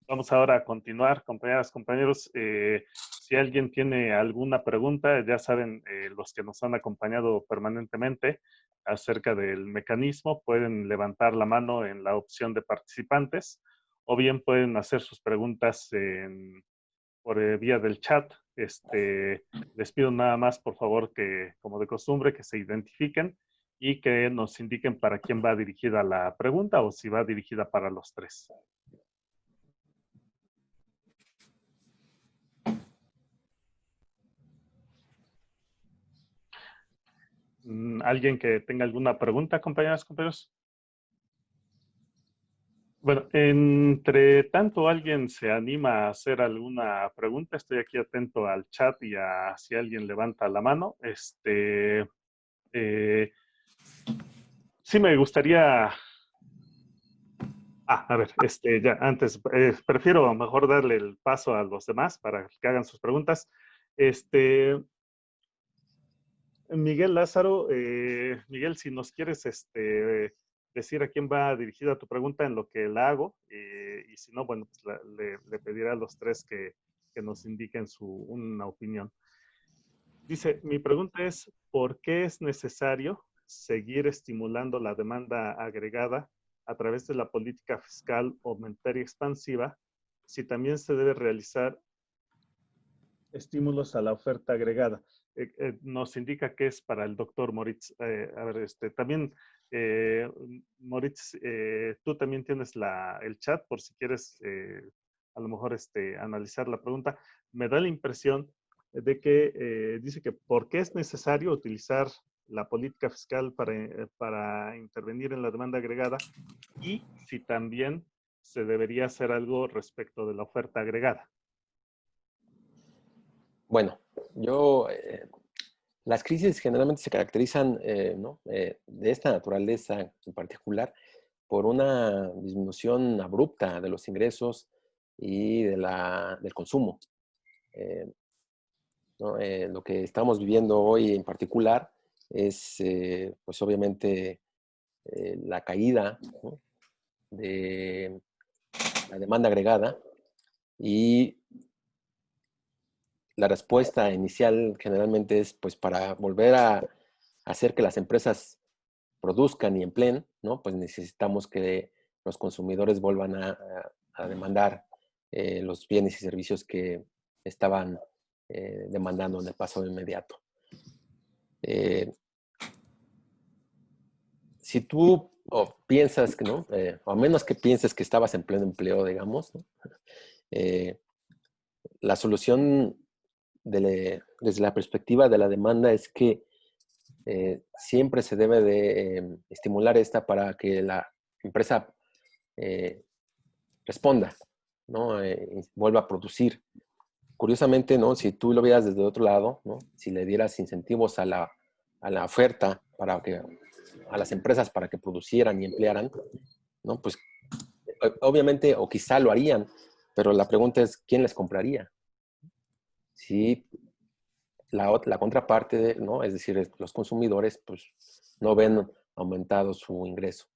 Vamos ahora a continuar, compañeras, compañeros. Si alguien tiene alguna pregunta, ya saben, los que nos han acompañado permanentemente acerca del mecanismo, pueden levantar la mano en la opción de participantes o bien pueden hacer sus preguntas por vía del chat. Les pido nada más, por favor, que, como de costumbre, que se identifiquen y que nos indiquen para quién va dirigida la pregunta o si va dirigida para los tres. ¿Alguien que tenga alguna pregunta, compañeras, compañeros? Bueno, entre tanto alguien se anima a hacer alguna pregunta, estoy aquí atento al chat y a si alguien levanta la mano. Eh, sí me gustaría. A ver, ya antes, prefiero mejor darle el paso a los demás para que hagan sus preguntas. Este, Miguel Lázaro, Miguel, si nos quieres decir a quién va dirigida tu pregunta en lo que la hago, y si no, bueno, pues le pediré a los tres que nos indiquen una opinión. Dice, mi pregunta es, ¿por qué es necesario seguir estimulando la demanda agregada a través de la política fiscal o monetaria expansiva si también se debe realizar estímulos a la oferta agregada? Nos indica que es para el doctor Moritz. A ver, también, eh, Moritz, tú también tienes el chat por si quieres a lo mejor analizar la pregunta. Me da la impresión de que dice que por qué es necesario utilizar la política fiscal para intervenir en la demanda agregada y si también se debería hacer algo respecto de la oferta agregada. Bueno, yo, las crisis generalmente se caracterizan, ¿no? De esta naturaleza en particular por una disminución abrupta de los ingresos y del consumo. Eh, ¿No? Lo que estamos viviendo hoy en particular es, pues obviamente, la caída, ¿no? de la demanda agregada y la respuesta inicial generalmente es pues para volver a hacer que las empresas produzcan y empleen, ¿no? Pues necesitamos que los consumidores vuelvan a demandar los bienes y servicios que estaban demandando en el pasado inmediato. Eh, si tú piensas que, ¿no? O a menos que pienses que estabas en pleno empleo, digamos, ¿no? Eh, la solución desde la perspectiva de la demanda es que siempre se debe de estimular esta para que la empresa eh, responda, ¿no? Vuelva a producir. Curiosamente, ¿no? Si tú lo vieras desde otro lado, ¿no? Si le dieras incentivos a la oferta para que, a las empresas para que producieran y emplearan, ¿no? Pues obviamente, o quizá lo harían, pero la pregunta es, ¿quién les compraría? Si la contraparte, ¿no? Es decir, los consumidores, pues no ven aumentado su ingreso.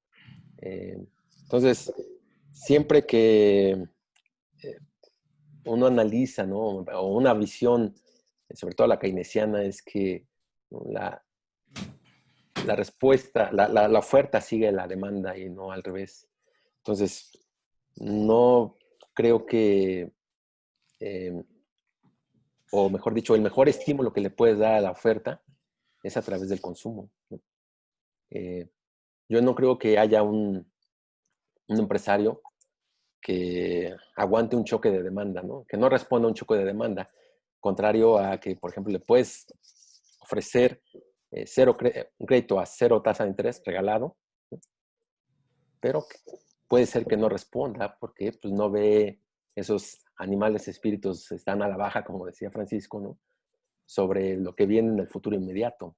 Eh, entonces, siempre que uno analiza, ¿no? O una visión, sobre todo la keynesiana, es que, ¿no? La respuesta, la oferta sigue la demanda y no al revés. Entonces, no creo que, eh, o mejor dicho, el mejor estímulo que le puedes dar a la oferta es a través del consumo, ¿no? Eh, yo no creo que haya un empresario que aguante un choque de demanda, ¿no? Que no responda a un choque de demanda, contrario a que, por ejemplo, le puedes ofrecer un crédito a cero tasa de interés regalado, ¿no? Pero puede ser que no responda porque pues, no ve esos animales espíritus están a la baja, como decía Francisco, ¿no? Sobre lo que viene en el futuro inmediato.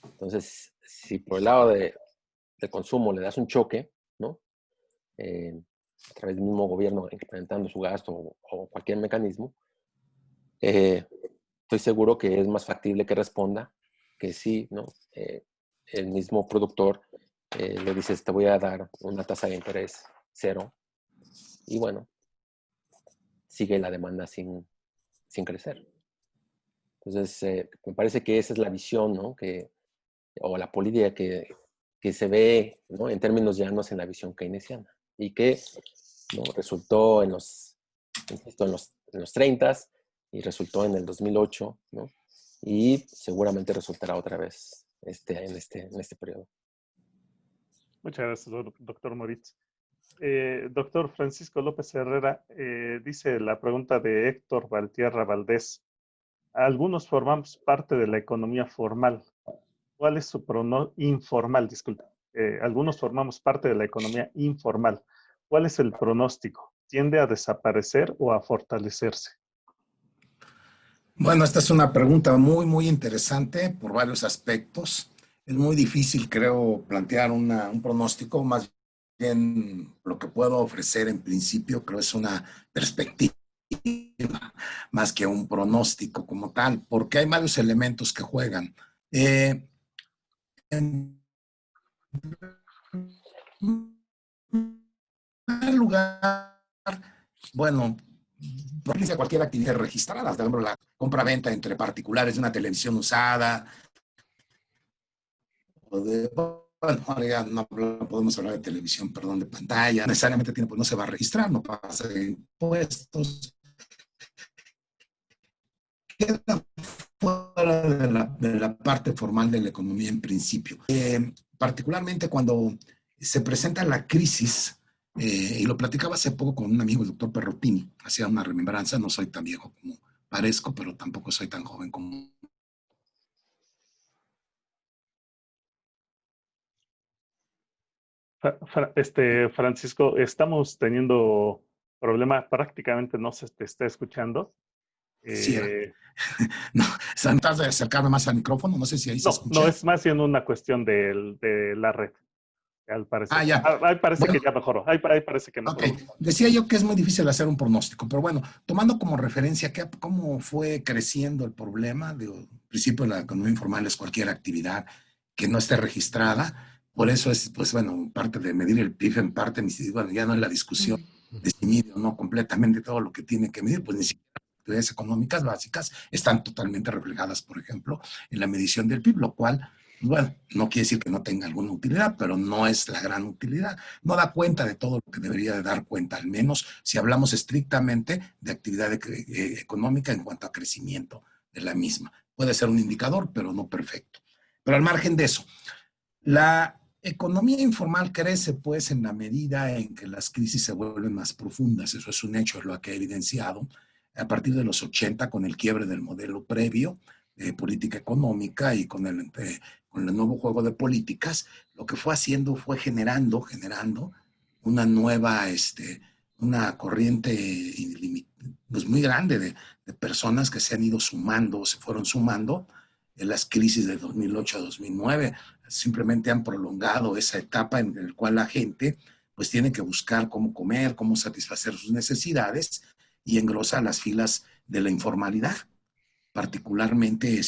Entonces, si por el lado del consumo le das un choque, ¿no? A través del mismo gobierno incrementando su gasto o cualquier mecanismo, estoy seguro que es más factible que responda que si, ¿no? El mismo productor le dices, te voy a dar una tasa de interés cero. Y bueno, sigue la demanda sin crecer. Entonces, me parece que esa es la visión, ¿no? O la política que se ve, ¿no? En términos llanos en la visión keynesiana y que, ¿no? Resultó insisto, en los 30 y resultó en el 2008, ¿no? Y seguramente resultará otra vez en este periodo. Muchas gracias, doctor Moritz. Doctor Francisco López Herrera, dice la pregunta de Héctor Valtierra Valdés. Algunos formamos parte de la economía formal. ¿Cuál es su informal? Disculpe. Algunos formamos parte de la economía informal. ¿Cuál es el pronóstico? ¿Tiende a desaparecer o a fortalecerse? Bueno, esta es una pregunta muy, muy interesante por varios aspectos. Es muy difícil, creo, plantear un pronóstico. Más bien, lo que puedo ofrecer en principio, creo, es una perspectiva más que un pronóstico como tal, porque hay varios elementos que juegan. En primer lugar, bueno, realiza cualquier actividad registrada, por ejemplo, la compra-venta entre particulares de una televisión usada, o de, bueno, ahora ya no podemos hablar de televisión, perdón, de pantalla, necesariamente tiene, pues no se va a registrar, no pasa de impuestos, queda fuera de la parte formal de la economía en principio. Particularmente cuando se presenta la crisis, y lo platicaba hace poco con un amigo, el doctor Perrotini, hacía una remembranza, no soy tan viejo como parezco, pero tampoco soy tan joven como... Francisco, estamos teniendo problema, prácticamente no se te está escuchando. Sí, no, tratas de acercarme más al micrófono, no sé si ahí se No, escucha. es más bien una cuestión de la red, al parecer. Ya. Ahí parece Bueno, que ya mejoró, ahí parece que ok, mejoró. decía yo que es muy difícil hacer un pronóstico, pero bueno, tomando como referencia cómo fue creciendo el problema, al principio la economía informal es cualquier actividad que no esté registrada, por eso es, pues bueno, parte de medir el PIB, en parte, bueno, ya no es la discusión de si mide o no completamente todo lo que tiene que medir, pues ni siquiera las actividades económicas básicas están totalmente reflejadas, por ejemplo, en la medición del PIB, lo cual, bueno, no quiere decir que no tenga alguna utilidad, pero no es la gran utilidad. No da cuenta de todo lo que debería de dar cuenta, al menos si hablamos estrictamente de actividad económica en cuanto a crecimiento de la misma. Puede ser un indicador, pero no perfecto. Pero al margen de eso, la economía informal crece pues en la medida en que las crisis se vuelven más profundas. Eso es un hecho, es lo que ha evidenciado a partir de los 80 con el quiebre del modelo previo de política económica y con el nuevo juego de políticas. Lo que fue haciendo fue generando una nueva, una corriente pues muy grande de personas que se han ido sumando, se fueron sumando en las crisis de 2008 a 2009. Simplemente han prolongado esa etapa en la cual la gente pues tiene que buscar cómo comer, cómo satisfacer sus necesidades y engrosa las filas de la informalidad. Particularmente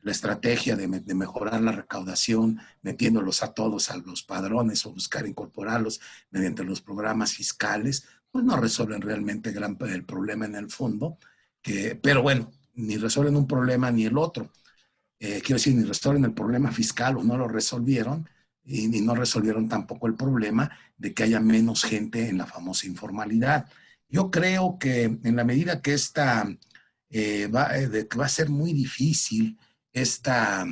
la estrategia de mejorar la recaudación, metiéndolos a todos a los padrones o buscar incorporarlos mediante los programas fiscales, pues no resuelven realmente el problema en el fondo, pero bueno, ni resuelven un problema ni el otro. Quiero decir, ni resuelven el problema fiscal o no lo resolvieron, y no resolvieron tampoco el problema de que haya menos gente en la famosa informalidad. Yo creo que en la medida que que va a ser muy difícil esta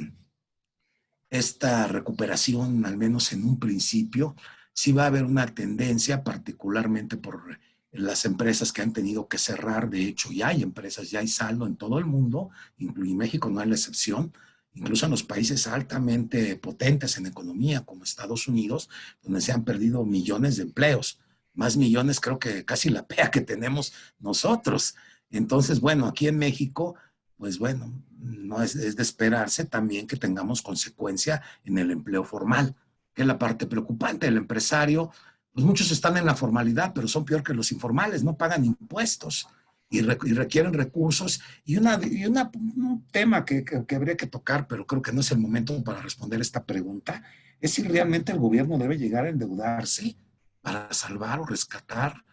recuperación, al menos en un principio, sí va a haber una tendencia, particularmente por las empresas que han tenido que cerrar. De hecho, ya hay empresas, ya hay saldo en todo el mundo, incluye México, no es la excepción, incluso en los países altamente potentes en economía, como Estados Unidos, donde se han perdido millones de empleos, más millones creo que casi la PEA que tenemos nosotros. Entonces, bueno, aquí en México, pues bueno, no es de esperarse también que tengamos consecuencia en el empleo formal, que es la parte preocupante. El empresario, pues muchos están en la formalidad, pero son peor que los informales, no pagan impuestos y requieren recursos. Y un tema que habría que tocar, pero creo que no es el momento para responder esta pregunta, es si realmente el gobierno debe llegar a endeudarse para salvar o rescatar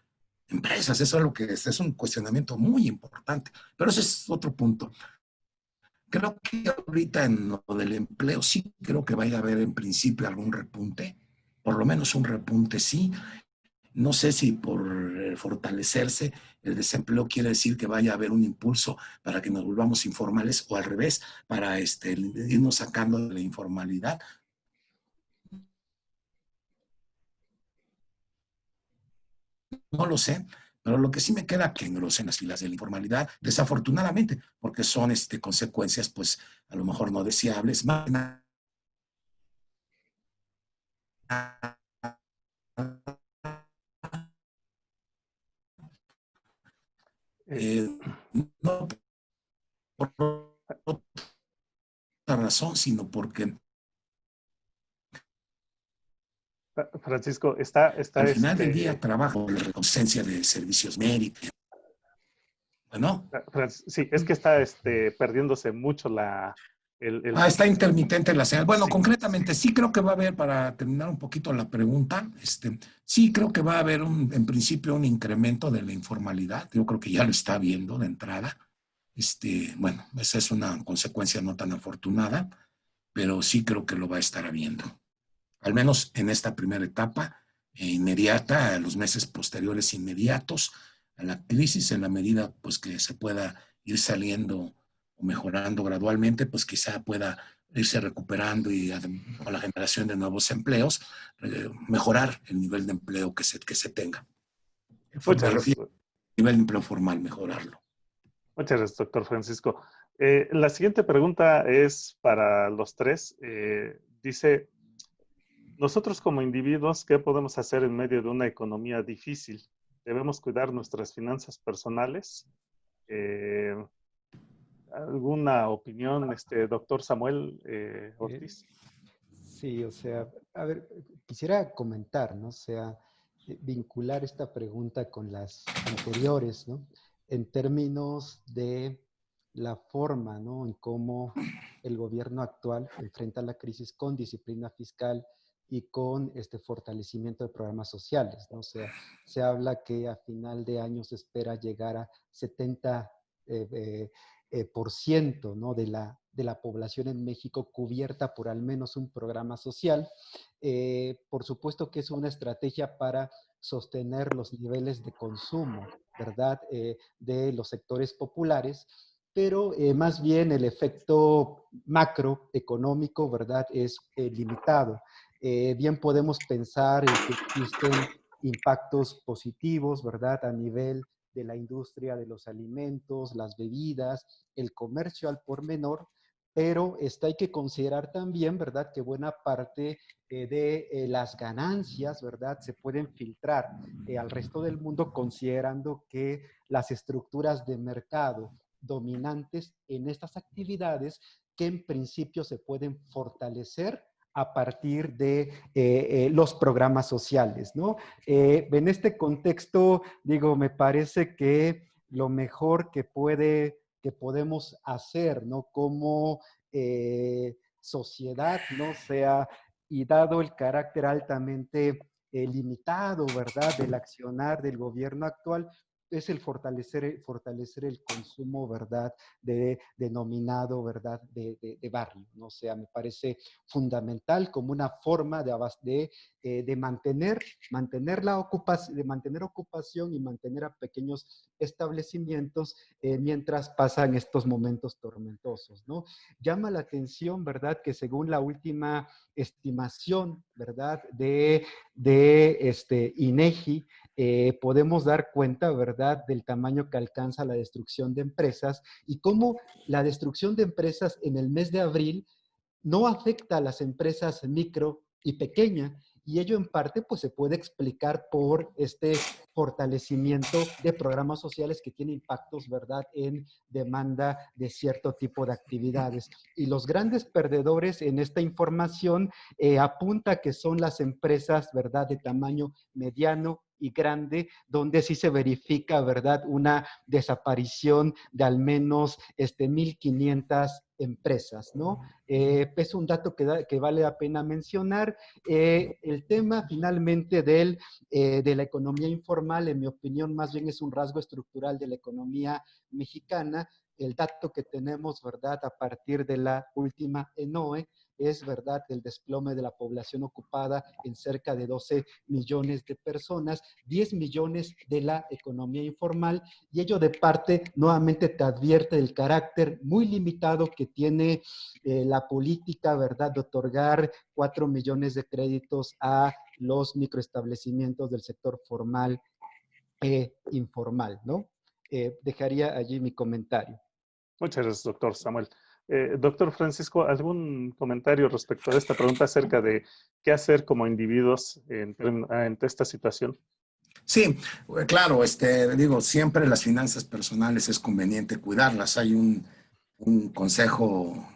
empresas. Eso es lo que es un cuestionamiento muy importante. Pero ese es otro punto. Creo que ahorita en lo del empleo sí creo que vaya a haber en principio algún repunte, por lo menos un repunte sí. No sé si por fortalecerse el desempleo quiere decir que vaya a haber un impulso para que nos volvamos informales o al revés, para irnos sacando de la informalidad. No lo sé, pero lo que sí me queda que engrosen las filas de la informalidad, desafortunadamente, porque son consecuencias, pues, a lo mejor no deseables, más Eh, no por otra razón, sino porque Francisco, al final del día trabajo en la reconocencia de servicios médicos. Bueno. Sí, es que está perdiéndose mucho el Está intermitente la señal. Bueno, sí. concretamente sí creo que va a haber, para terminar un poquito la pregunta, sí creo que va a haber en principio un incremento de la informalidad. Yo creo que ya lo está viendo de entrada. Bueno, esa es una consecuencia no tan afortunada, pero sí creo que lo va a estar habiendo. Al menos en esta primera etapa inmediata, a los meses posteriores inmediatos a la crisis, en la medida pues que se pueda ir saliendo o mejorando gradualmente, pues quizá pueda irse recuperando y con la generación de nuevos empleos, mejorar el nivel de empleo que se tenga. Me refiero al nivel de empleo formal, mejorarlo. Muchas gracias, doctor Francisco. La siguiente pregunta es para los tres. Dice, nosotros como individuos, ¿qué podemos hacer en medio de una economía difícil? ¿Debemos cuidar nuestras finanzas personales? ¿Alguna opinión, doctor Samuel Ortiz? Sí, o sea, a ver, quisiera comentar, ¿no? O sea, vincular esta pregunta con las anteriores, ¿no? En términos de la forma, ¿no? En cómo el gobierno actual enfrenta la crisis con disciplina fiscal y con este fortalecimiento de programas sociales, ¿no? O sea, se habla que a final de año se espera llegar a 70 por ciento, ¿no? de la población en México cubierta por al menos un programa social. Por supuesto que es una estrategia para sostener los niveles de consumo, ¿verdad? De los sectores populares, pero más bien el efecto macroeconómico, ¿verdad? Es limitado. Bien podemos pensar en que existen impactos positivos, ¿verdad? A nivel de la industria de los alimentos, las bebidas, el comercio al por menor, pero hay que considerar también, ¿verdad?, que buena parte de las ganancias, ¿verdad?, se pueden filtrar al resto del mundo, considerando que las estructuras de mercado dominantes en estas actividades que en principio se pueden fortalecer a partir de los programas sociales, ¿no? En este contexto, digo, me parece que lo mejor que podemos hacer, ¿no? Como sociedad, ¿no? Sea, y dado el carácter altamente limitado, ¿verdad?, del accionar del gobierno actual, es el fortalecer el consumo, ¿verdad?, denominado, ¿verdad?, de barrio, ¿no? O sea, me parece fundamental como una forma de mantener ocupación y mantener a pequeños establecimientos mientras pasan estos momentos tormentosos, ¿no? Llama la atención, ¿verdad?, que según la última estimación, ¿verdad?, de INEGI, podemos dar cuenta, ¿verdad?, del tamaño que alcanza la destrucción de empresas y cómo la destrucción de empresas en el mes de abril no afecta a las empresas micro y pequeña, y ello en parte pues se puede explicar por este fortalecimiento de programas sociales que tienen impactos, ¿verdad?, en demanda de cierto tipo de actividades. Y los grandes perdedores en esta información apunta que son las empresas, ¿verdad?, de tamaño mediano y grande, donde sí se verifica, ¿verdad?, una desaparición de al menos 1.500 empresas, ¿no? Es un dato que vale la pena mencionar. El tema finalmente de la economía informal, en mi opinión, más bien es un rasgo estructural de la economía mexicana. El dato que tenemos, ¿verdad?, a partir de la última ENOE, es verdad el desplome de la población ocupada en cerca de 12 millones de personas, 10 millones de la economía informal, y ello de parte nuevamente te advierte del carácter muy limitado que tiene la política, ¿verdad?, de otorgar 4 millones de créditos a los microestablecimientos del sector formal e informal, ¿no? Dejaría allí mi comentario. Muchas gracias, doctor Samuel. Doctor Francisco, ¿algún comentario respecto a esta pregunta acerca de qué hacer como individuos ante esta situación? Sí, claro, digo, siempre las finanzas personales es conveniente cuidarlas. Hay un consejo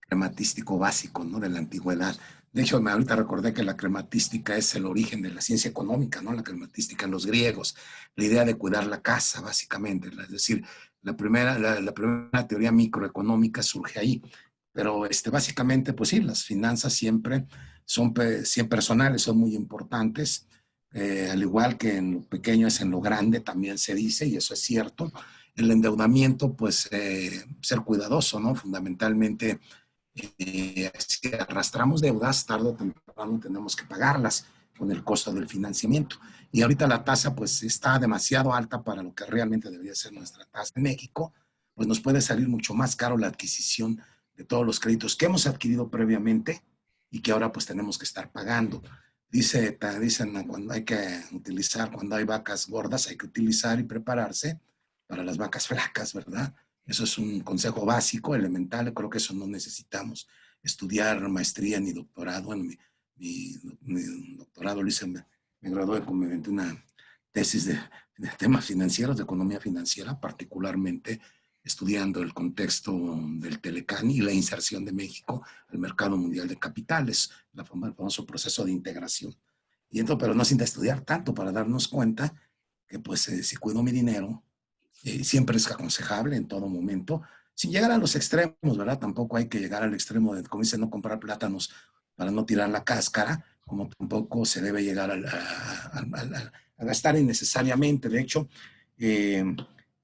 crematístico básico, ¿no?, de la antigüedad. De hecho, ahorita recordé que la crematística es el origen de la ciencia económica, ¿no? La crematística en los griegos, la idea de cuidar la casa, básicamente. Es decir, la primera teoría microeconómica surge ahí. Pero básicamente, pues sí, las finanzas siempre son personales, son muy importantes. Al igual que en lo pequeño es en lo grande, también se dice, y eso es cierto. El endeudamiento, pues ser cuidadoso, ¿no? Fundamentalmente, si arrastramos deudas, tarde o temprano tenemos que pagarlas con el costo del financiamiento. Y ahorita la tasa pues está demasiado alta para lo que realmente debería ser nuestra tasa en México, pues nos puede salir mucho más caro la adquisición de todos los créditos que hemos adquirido previamente y que ahora pues tenemos que estar pagando. Dicen cuando hay que utilizar, cuando hay vacas gordas, hay que utilizar y prepararse para las vacas flacas, ¿verdad? Eso es un consejo básico, elemental. Creo que eso no necesitamos estudiar maestría ni doctorado. En mi doctorado lo hice, me gradué con una tesis de temas financieros, de economía financiera, particularmente estudiando el contexto del Telecán y la inserción de México al mercado mundial de capitales, el famoso proceso de integración. Y entonces, pero no sin estudiar tanto para darnos cuenta que pues si cuido mi dinero, siempre es aconsejable en todo momento, sin llegar a los extremos, ¿verdad? Tampoco hay que llegar al extremo de, como dice, no comprar plátanos para no tirar la cáscara, como tampoco se debe llegar a gastar innecesariamente. De hecho,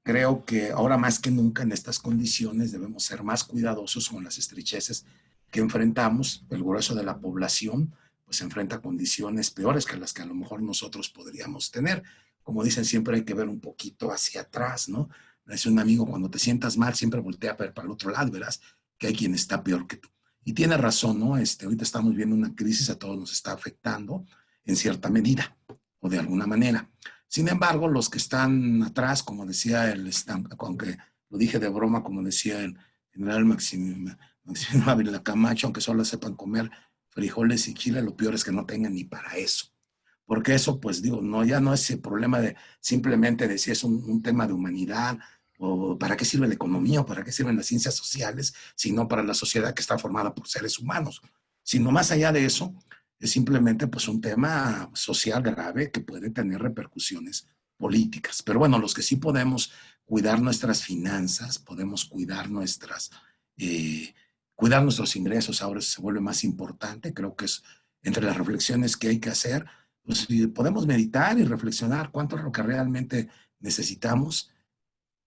creo que ahora más que nunca en estas condiciones debemos ser más cuidadosos con las estrecheces que enfrentamos. El grueso de la población pues enfrenta condiciones peores que las que a lo mejor nosotros podríamos tener. Como dicen, siempre hay que ver un poquito hacia atrás, ¿no? Me dice un amigo, cuando te sientas mal, siempre voltea a ver para el otro lado, verás que hay quien está peor que tú. Y tiene razón, ¿no? Ahorita estamos viendo una crisis, a todos nos está afectando en cierta medida o de alguna manera. Sin embargo, los que están atrás, como decía aunque lo dije de broma, como decía el general Maximiliano Ávila Camacho, aunque solo sepan comer frijoles y chile, lo peor es que no tengan ni para eso. Porque eso, pues digo, no, ya no es el problema de simplemente de si es un tema de humanidad o para qué sirve la economía o para qué sirven las ciencias sociales, sino para la sociedad que está formada por seres humanos. Sino más allá de eso, es simplemente pues un tema social grave que puede tener repercusiones políticas. Pero bueno, los que sí podemos cuidar nuestras finanzas, podemos cuidar cuidar nuestros ingresos, ahora se vuelve más importante. Creo que es entre las reflexiones que hay que hacer, pues podemos meditar y reflexionar cuánto es lo que realmente necesitamos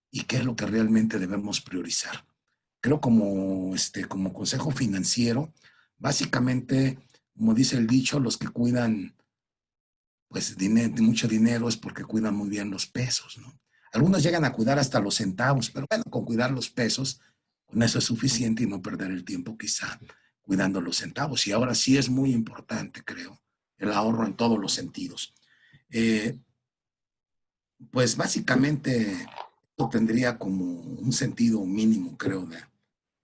y qué es lo que realmente debemos priorizar. Creo como consejo financiero, básicamente, como dice el dicho, los que cuidan pues mucho dinero es porque cuidan muy bien los pesos, ¿no? Algunos llegan a cuidar hasta los centavos, pero bueno, con cuidar los pesos, con eso es suficiente y no perder el tiempo quizá cuidando los centavos. Y ahora sí es muy importante, creo, el ahorro en todos los sentidos. Pues básicamente esto tendría como un sentido mínimo, creo,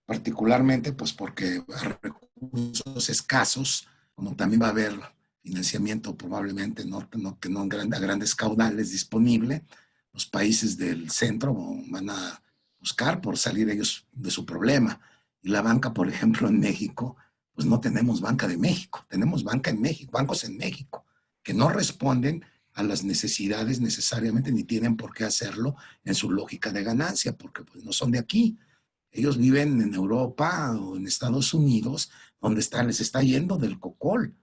particularmente pues porque a recursos escasos, como también va a haber financiamiento probablemente que no a grandes caudales disponible, los países del centro van a buscar por salir ellos de su problema. Y la banca, por ejemplo, en México, pues no tenemos banca de México, tenemos banca en México, bancos en México, que no responden a las necesidades necesariamente, ni tienen por qué hacerlo en su lógica de ganancia, porque pues no son de aquí. Ellos viven en Europa o en Estados Unidos, donde les está yendo del cocol.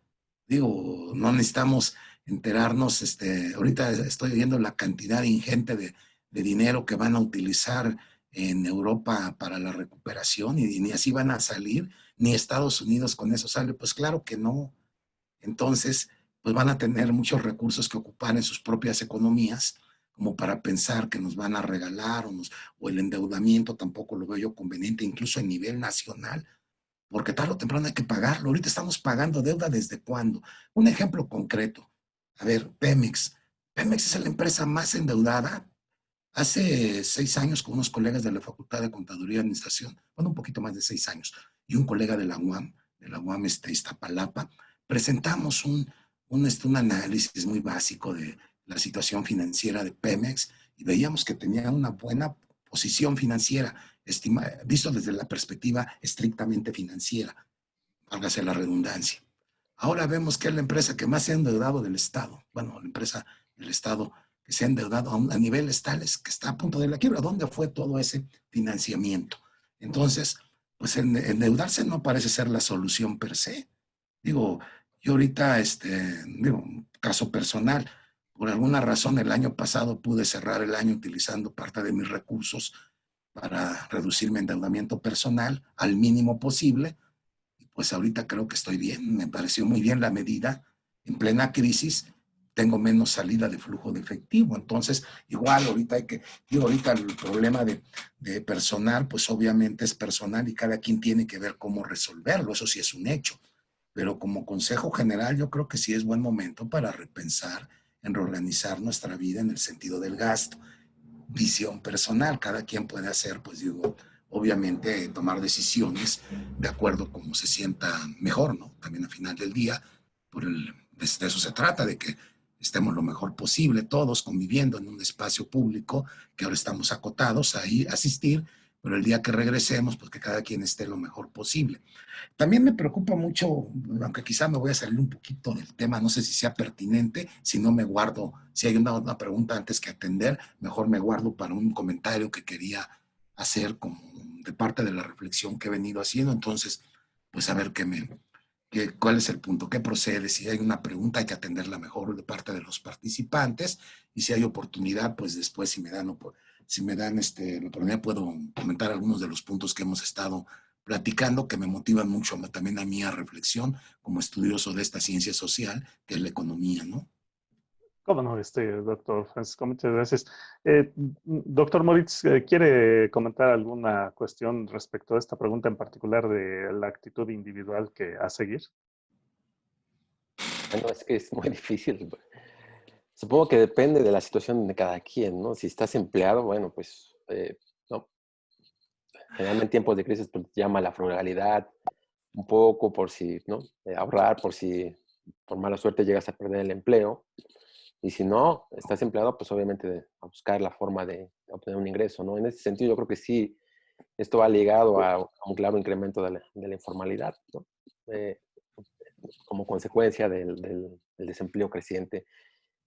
Digo, no necesitamos enterarnos, ahorita estoy viendo la cantidad ingente de dinero que van a utilizar en Europa para la recuperación y ni así van a salir, ni Estados Unidos con eso sale. Pues claro que no. Entonces, pues van a tener muchos recursos que ocupar en sus propias economías, como para pensar que nos van a regalar o el endeudamiento tampoco lo veo yo conveniente, incluso a nivel nacional, porque tarde o temprano hay que pagarlo. Ahorita estamos pagando deuda desde cuándo. Un ejemplo concreto. A ver, Pemex. Pemex es la empresa más endeudada. Hace 6 años con unos colegas de la Facultad de Contaduría y Administración, bueno, un poquito más de 6 años, y un colega de la UAM Iztapalapa, presentamos un análisis muy básico de la situación financiera de Pemex y veíamos que tenía una buena posición financiera, visto desde la perspectiva estrictamente financiera, válgase la redundancia. Ahora vemos que es la empresa que más se ha endeudado del Estado, bueno, la empresa del Estado que se ha endeudado a niveles tales que está a punto de la quiebra. ¿Dónde fue todo ese financiamiento? Entonces, pues endeudarse no parece ser la solución per se. Digo, yo ahorita, digo, caso personal, por alguna razón el año pasado pude cerrar el año utilizando parte de mis recursos para reducir mi endeudamiento personal al mínimo posible. Y pues ahorita creo que estoy bien, me pareció muy bien la medida. En plena crisis tengo menos salida de flujo de efectivo. Entonces, igual ahorita ahorita el problema de personal, pues obviamente es personal y cada quien tiene que ver cómo resolverlo, eso sí es un hecho. Pero como consejo general, yo creo que sí es buen momento para repensar en reorganizar nuestra vida en el sentido del gasto. Visión personal, cada quien puede hacer, pues digo, obviamente tomar decisiones de acuerdo a cómo se sienta mejor, ¿no? También al final del día, de eso se trata, de que estemos lo mejor posible, todos conviviendo en un espacio público, que ahora estamos acotados a asistir, pero el día que regresemos, pues que cada quien esté lo mejor posible. También me preocupa mucho, aunque quizá me voy a salir un poquito del tema, no sé si sea pertinente, si no me guardo, si hay una pregunta antes que atender, mejor me guardo para un comentario que quería hacer como de parte de la reflexión que he venido haciendo. Entonces, pues a ver cuál es el punto, qué procede, si hay una pregunta hay que atenderla mejor de parte de los participantes y si hay oportunidad, pues después si me dan la oportunidad puedo comentar algunos de los puntos que hemos estado platicando que me motivan mucho también a mí a reflexión como estudioso de esta ciencia social que es la economía, ¿no? ¿Cómo no, doctor Francisco? Muchas gracias. Doctor Moritz, ¿quiere comentar alguna cuestión respecto a esta pregunta en particular de la actitud individual que a seguir? Bueno, es que es muy difícil. Supongo que depende de la situación de cada quien, ¿no? Si estás empleado, bueno, pues, no. Generalmente en tiempos de crisis pues, llama la frugalidad, un poco por si, ¿no? Ahorrar por si por mala suerte llegas a perder el empleo. Y si no, estás empleado, pues obviamente a buscar la forma de obtener un ingreso, ¿no? En ese sentido, yo creo que sí, esto va ligado a un claro incremento de la informalidad, ¿no? Como consecuencia del desempleo creciente,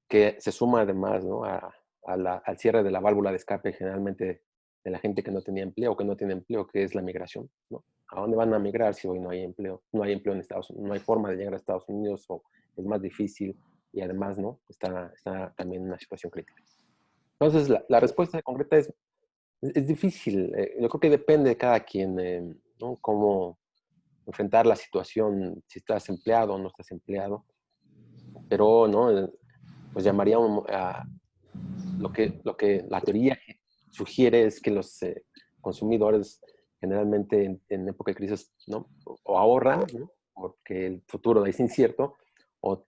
que se suma además, ¿no? Al cierre de la válvula de escape generalmente de la gente que no tenía empleo o que no tiene empleo, que es la migración, ¿no? ¿A dónde van a migrar si hoy no hay empleo? No hay empleo en Estados Unidos, no hay forma de llegar a Estados Unidos o es más difícil y además, ¿no? Está también en una situación crítica. Entonces, la respuesta concreta es difícil. Yo creo que depende de cada quien, ¿no? Cómo enfrentar la situación, si estás empleado o no estás empleado. Pero, ¿no? Pues llamaría a lo que la teoría sugiere es que los consumidores generalmente en época de crisis, ¿no? O ahorran, ¿no? Porque el futuro es incierto, o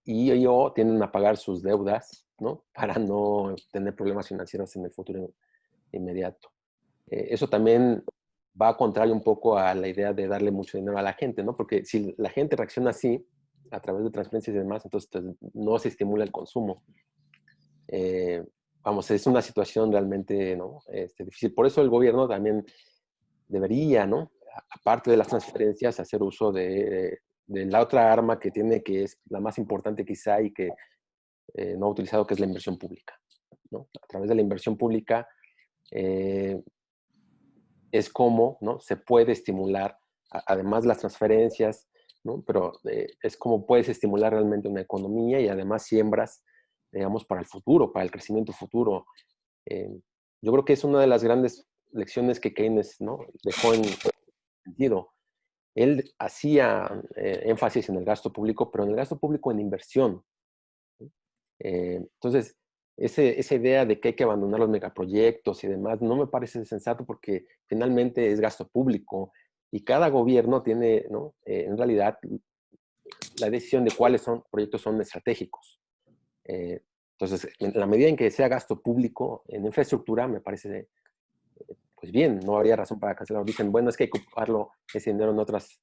tienden a pagar sus deudas, ¿no? Para no tener problemas financieros en el futuro inmediato. Eso también va contrario un poco a la idea de darle mucho dinero a la gente, ¿no? Porque si la gente reacciona así, a través de transferencias y demás, entonces pues, no se estimula el consumo. Vamos, es una situación realmente, ¿no? Difícil. Por eso el gobierno también debería, ¿no? Aparte de las transferencias, hacer uso de la otra arma que tiene, que es la más importante quizá y que no ha utilizado, que es la inversión pública, ¿no? A través de la inversión pública es como, ¿no?, se puede estimular, además las transferencias, ¿no?, pero es como puedes estimular realmente una economía y además siembras, digamos, para el futuro, para el crecimiento futuro. Yo creo que es una de las grandes lecciones que Keynes, ¿no?, dejó en sentido. Él hacía énfasis en el gasto público, pero en el gasto público en inversión. Entonces, esa idea de que hay que abandonar los megaproyectos y demás, no me parece sensato porque finalmente es gasto público y cada gobierno tiene, ¿no?, en realidad la decisión de cuáles proyectos son estratégicos. Entonces, en la medida en que sea gasto público en infraestructura, me parece, pues bien, no habría razón para cancelarlo. Dicen, bueno, es que hay que ocuparlo, ese dinero en otras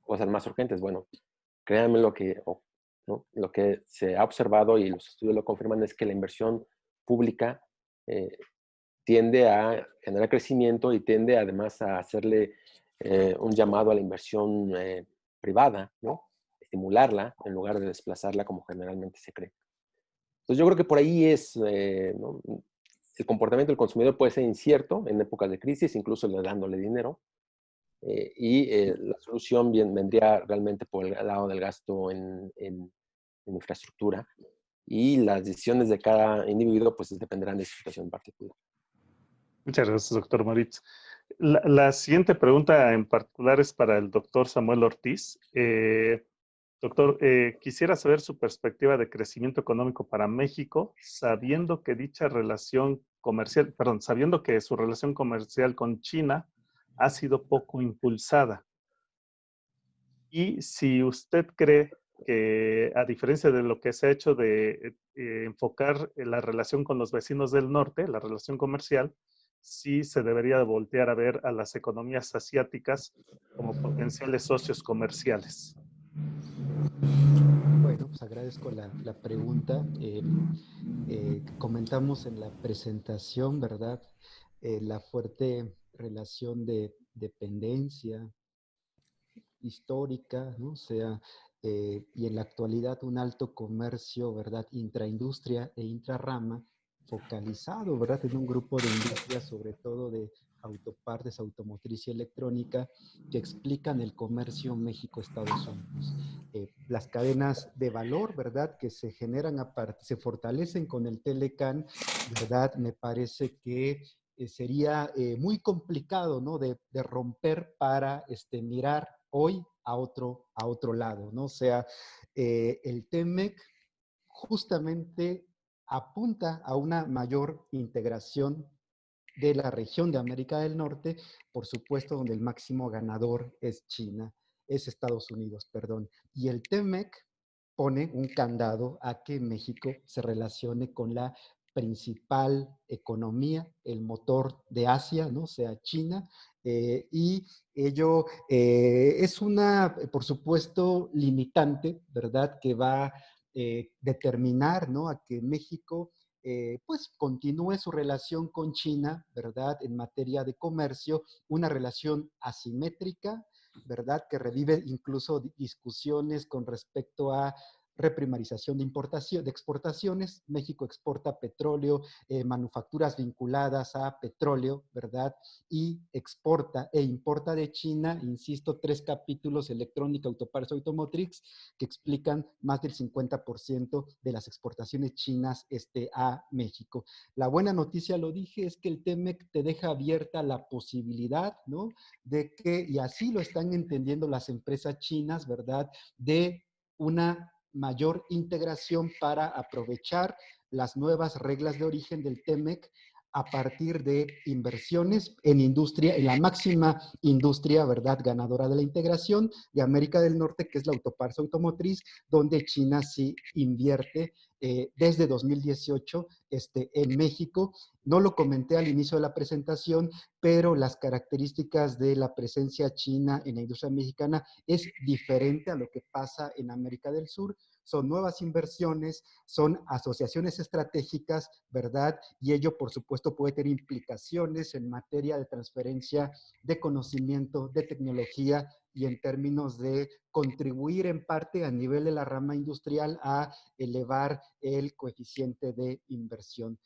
cosas más urgentes. Bueno, créanme ¿no?, lo que se ha observado y los estudios lo confirman es que la inversión pública tiende a generar crecimiento y tiende además a hacerle un llamado a la inversión privada, ¿no?, estimularla en lugar de desplazarla como generalmente se cree. Entonces yo creo que por ahí es, ¿no?, el comportamiento del consumidor puede ser incierto en épocas de crisis, incluso dándole dinero, la solución vendría realmente por el lado del gasto en infraestructura, y las decisiones de cada individuo pues dependerán de su situación en particular. Muchas gracias, doctor Moritz. La siguiente pregunta en particular es para el doctor Samuel Ortiz. Doctor, quisiera saber su perspectiva de crecimiento económico para México, sabiendo que sabiendo que su relación comercial con China ha sido poco impulsada. Y si usted cree que, a diferencia de lo que se ha hecho de enfocar la relación con los vecinos del norte, la relación comercial, sí se debería de voltear a ver a las economías asiáticas como potenciales socios comerciales. Bueno, pues agradezco la pregunta. Comentamos en la presentación, ¿verdad? La fuerte relación de dependencia histórica, ¿no? O sea, y en la actualidad un alto comercio, ¿verdad? Intraindustria e intrarrama focalizado, ¿verdad? En un grupo de industrias, sobre todo de autopartes, automotriz y electrónica, que explican el comercio México-Estados Unidos. Las cadenas de valor, ¿verdad? Que se generan aparte, se fortalecen con el Telecan, ¿verdad? Me parece que sería muy complicado, ¿no?, de romper para mirar hoy a otro lado, ¿no? O sea, el TEMEC justamente apunta a una mayor integración de la región de América del Norte, por supuesto, donde el máximo ganador es Estados Unidos, perdón. Y el TEMEC pone un candado a que México se relacione con la principal economía, el motor de Asia, ¿no? O sea, China, y ello es una, por supuesto, limitante, ¿verdad?, que va a determinar, ¿no?, a que México pues continúe su relación con China, ¿verdad?, en materia de comercio, una relación asimétrica, ¿verdad?, que revive incluso discusiones con respecto a reprimarización de exportaciones. México exporta petróleo, manufacturas vinculadas a petróleo, ¿verdad? Y exporta e importa de China, insisto, 3 capítulos, electrónica, autopartes, automotriz, que explican más del 50% de las exportaciones chinas a México. La buena noticia, lo dije, es que el TEMEC te deja abierta la posibilidad, ¿no?, de que, y así lo están entendiendo las empresas chinas, ¿verdad?, de una mayor integración para aprovechar las nuevas reglas de origen del TEMEC a partir de inversiones en industria, en la máxima industria, ¿verdad?, ganadora de la integración de América del Norte, que es la autopartes automotriz, donde China sí invierte desde 2018 en México. No lo comenté al inicio de la presentación, pero las características de la presencia china en la industria mexicana es diferente a lo que pasa en América del Sur, son nuevas inversiones, son asociaciones estratégicas, ¿verdad? Y ello, por supuesto, puede tener implicaciones en materia de transferencia de conocimiento, de tecnología y en términos de contribuir en parte a nivel de la rama industrial a elevar el coeficiente de inversión.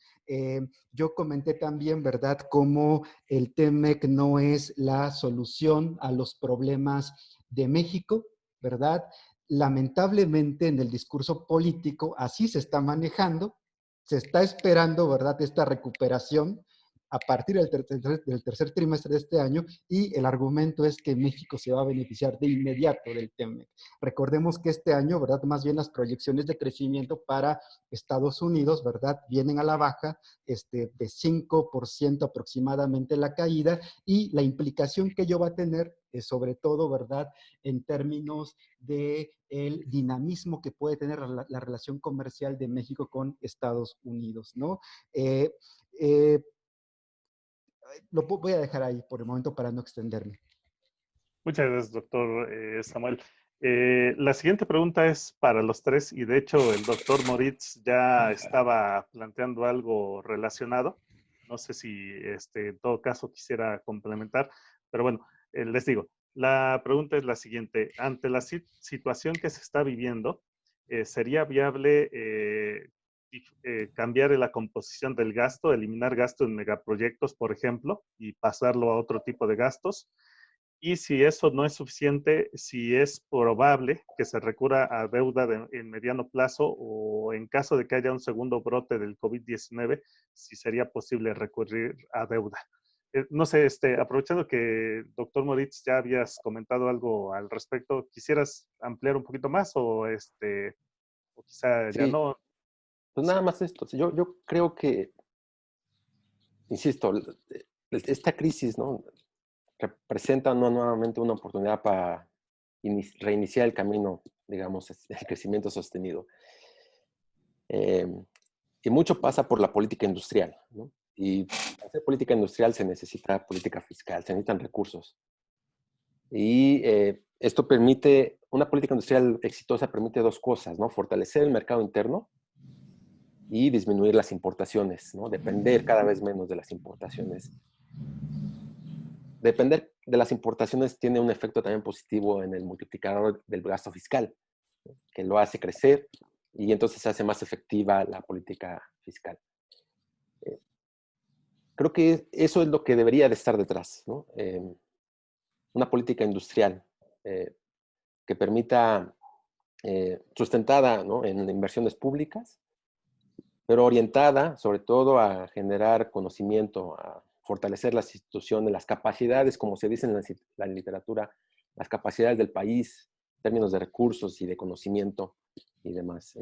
Yo comenté también, ¿verdad?, cómo el TEMEC no es la solución a los problemas de México, ¿verdad? Lamentablemente en el discurso político así se está manejando, se está esperando, ¿verdad?, esta recuperación a partir del tercer trimestre de este año y el argumento es que México se va a beneficiar de inmediato del TEMEC. Recordemos que este año, ¿verdad?, más bien las proyecciones de crecimiento para Estados Unidos, ¿verdad?, vienen a la baja, de 5% aproximadamente la caída y la implicación que ello va a tener es sobre todo, ¿verdad?, en términos del dinamismo que puede tener la relación comercial de México con Estados Unidos, ¿no? Lo voy a dejar ahí por el momento para no extenderme. Muchas gracias, doctor Samuel. La siguiente pregunta es para los tres y de hecho el doctor Moritz ya estaba planteando algo relacionado. No sé si en todo caso quisiera complementar, pero bueno, les digo, la pregunta es la siguiente. Ante la situación que se está viviendo, ¿sería viable cambiar la composición del gasto, eliminar gasto en megaproyectos, por ejemplo, y pasarlo a otro tipo de gastos? Y si eso no es suficiente, si es probable que se recurra a deuda en mediano plazo o en caso de que haya un segundo brote del COVID-19, si sería posible recurrir a deuda. No sé, aprovechando que, doctor Moritz, ya habías comentado algo al respecto, ¿quisieras ampliar un poquito más o quizá ya Sí, no? pues nada más esto. Yo creo que, insisto, esta crisis, ¿no?, representa nuevamente una oportunidad para reiniciar el camino, digamos, el crecimiento sostenido. Y mucho pasa por la política industrial, ¿no? Y para hacer política industrial se necesita política fiscal, se necesitan recursos. Y esto permite, una política industrial exitosa permite dos cosas, ¿no? Fortalecer el mercado interno y disminuir las importaciones, ¿no? Depender cada vez menos de las importaciones. Depender de las importaciones tiene un efecto también positivo en el multiplicador del gasto fiscal, ¿no?, que lo hace crecer y entonces se hace más efectiva la política fiscal. Creo que eso es lo que debería de estar detrás, ¿no? Una política industrial que permita, sustentada, ¿no?, en inversiones públicas, pero orientada sobre todo a generar conocimiento, a fortalecer las instituciones, las capacidades, como se dice en la literatura, las capacidades del país, en términos de recursos y de conocimiento y demás.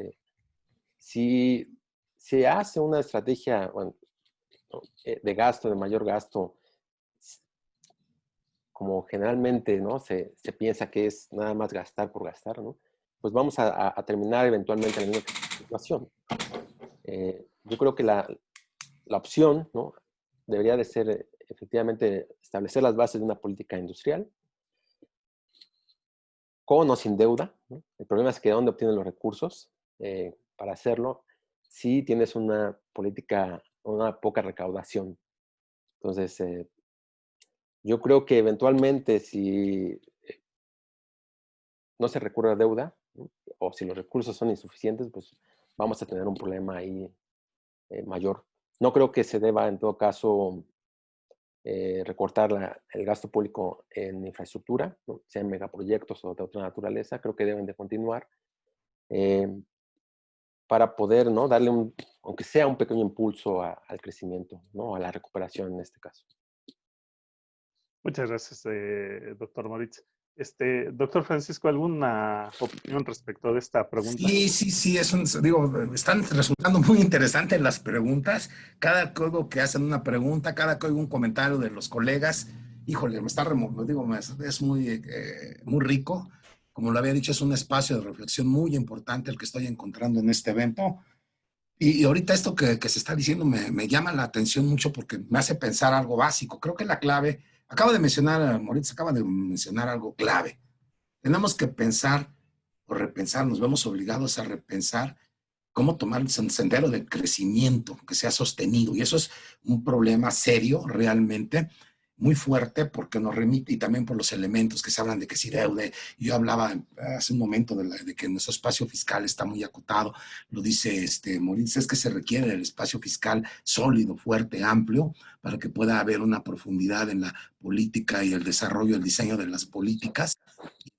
Si se hace una estrategia, bueno, de gasto, de mayor gasto, como generalmente, ¿no?, se piensa que es nada más gastar por gastar, ¿no?, pues vamos a terminar eventualmente en la misma situación. Yo creo que la opción, ¿no?, debería de ser efectivamente establecer las bases de una política industrial con o sin deuda, ¿no? El problema es que ¿dónde obtienen los recursos para hacerlo si tienes una política, una poca recaudación? Entonces, yo creo que eventualmente si no se recurre a deuda, ¿no?, o si los recursos son insuficientes, pues vamos a tener un problema ahí mayor. No creo que se deba, en todo caso, recortar el gasto público en infraestructura, ¿no?, sean megaproyectos o de otra naturaleza. Creo que deben de continuar para poder, ¿no?, darle aunque sea un pequeño impulso al crecimiento, ¿no?, a la recuperación en este caso. Muchas gracias, doctor Moritz. Doctor Francisco, ¿alguna opinión respecto de esta pregunta? Sí, digo, están resultando muy interesantes las preguntas. Cada que oigo que hacen una pregunta, cada que oigo un comentario de los colegas, híjole, es muy rico. Como lo había dicho, es un espacio de reflexión muy importante el que estoy encontrando en este evento. Y ahorita esto que se está diciendo me llama la atención mucho porque me hace pensar algo básico. Creo que la clave, Moritz acaba de mencionar algo clave. Tenemos que pensar por repensar, nos vemos obligados a repensar cómo tomar el sendero del crecimiento que sea sostenido. Y eso es un problema serio realmente, muy fuerte, porque nos remite, y también por los elementos que se hablan de que si deuda. Yo hablaba hace un momento de que nuestro espacio fiscal está muy acotado. Lo dice Moritz, es que se requiere el espacio fiscal sólido, fuerte, amplio, para que pueda haber una profundidad en la política y el desarrollo, el diseño de las políticas.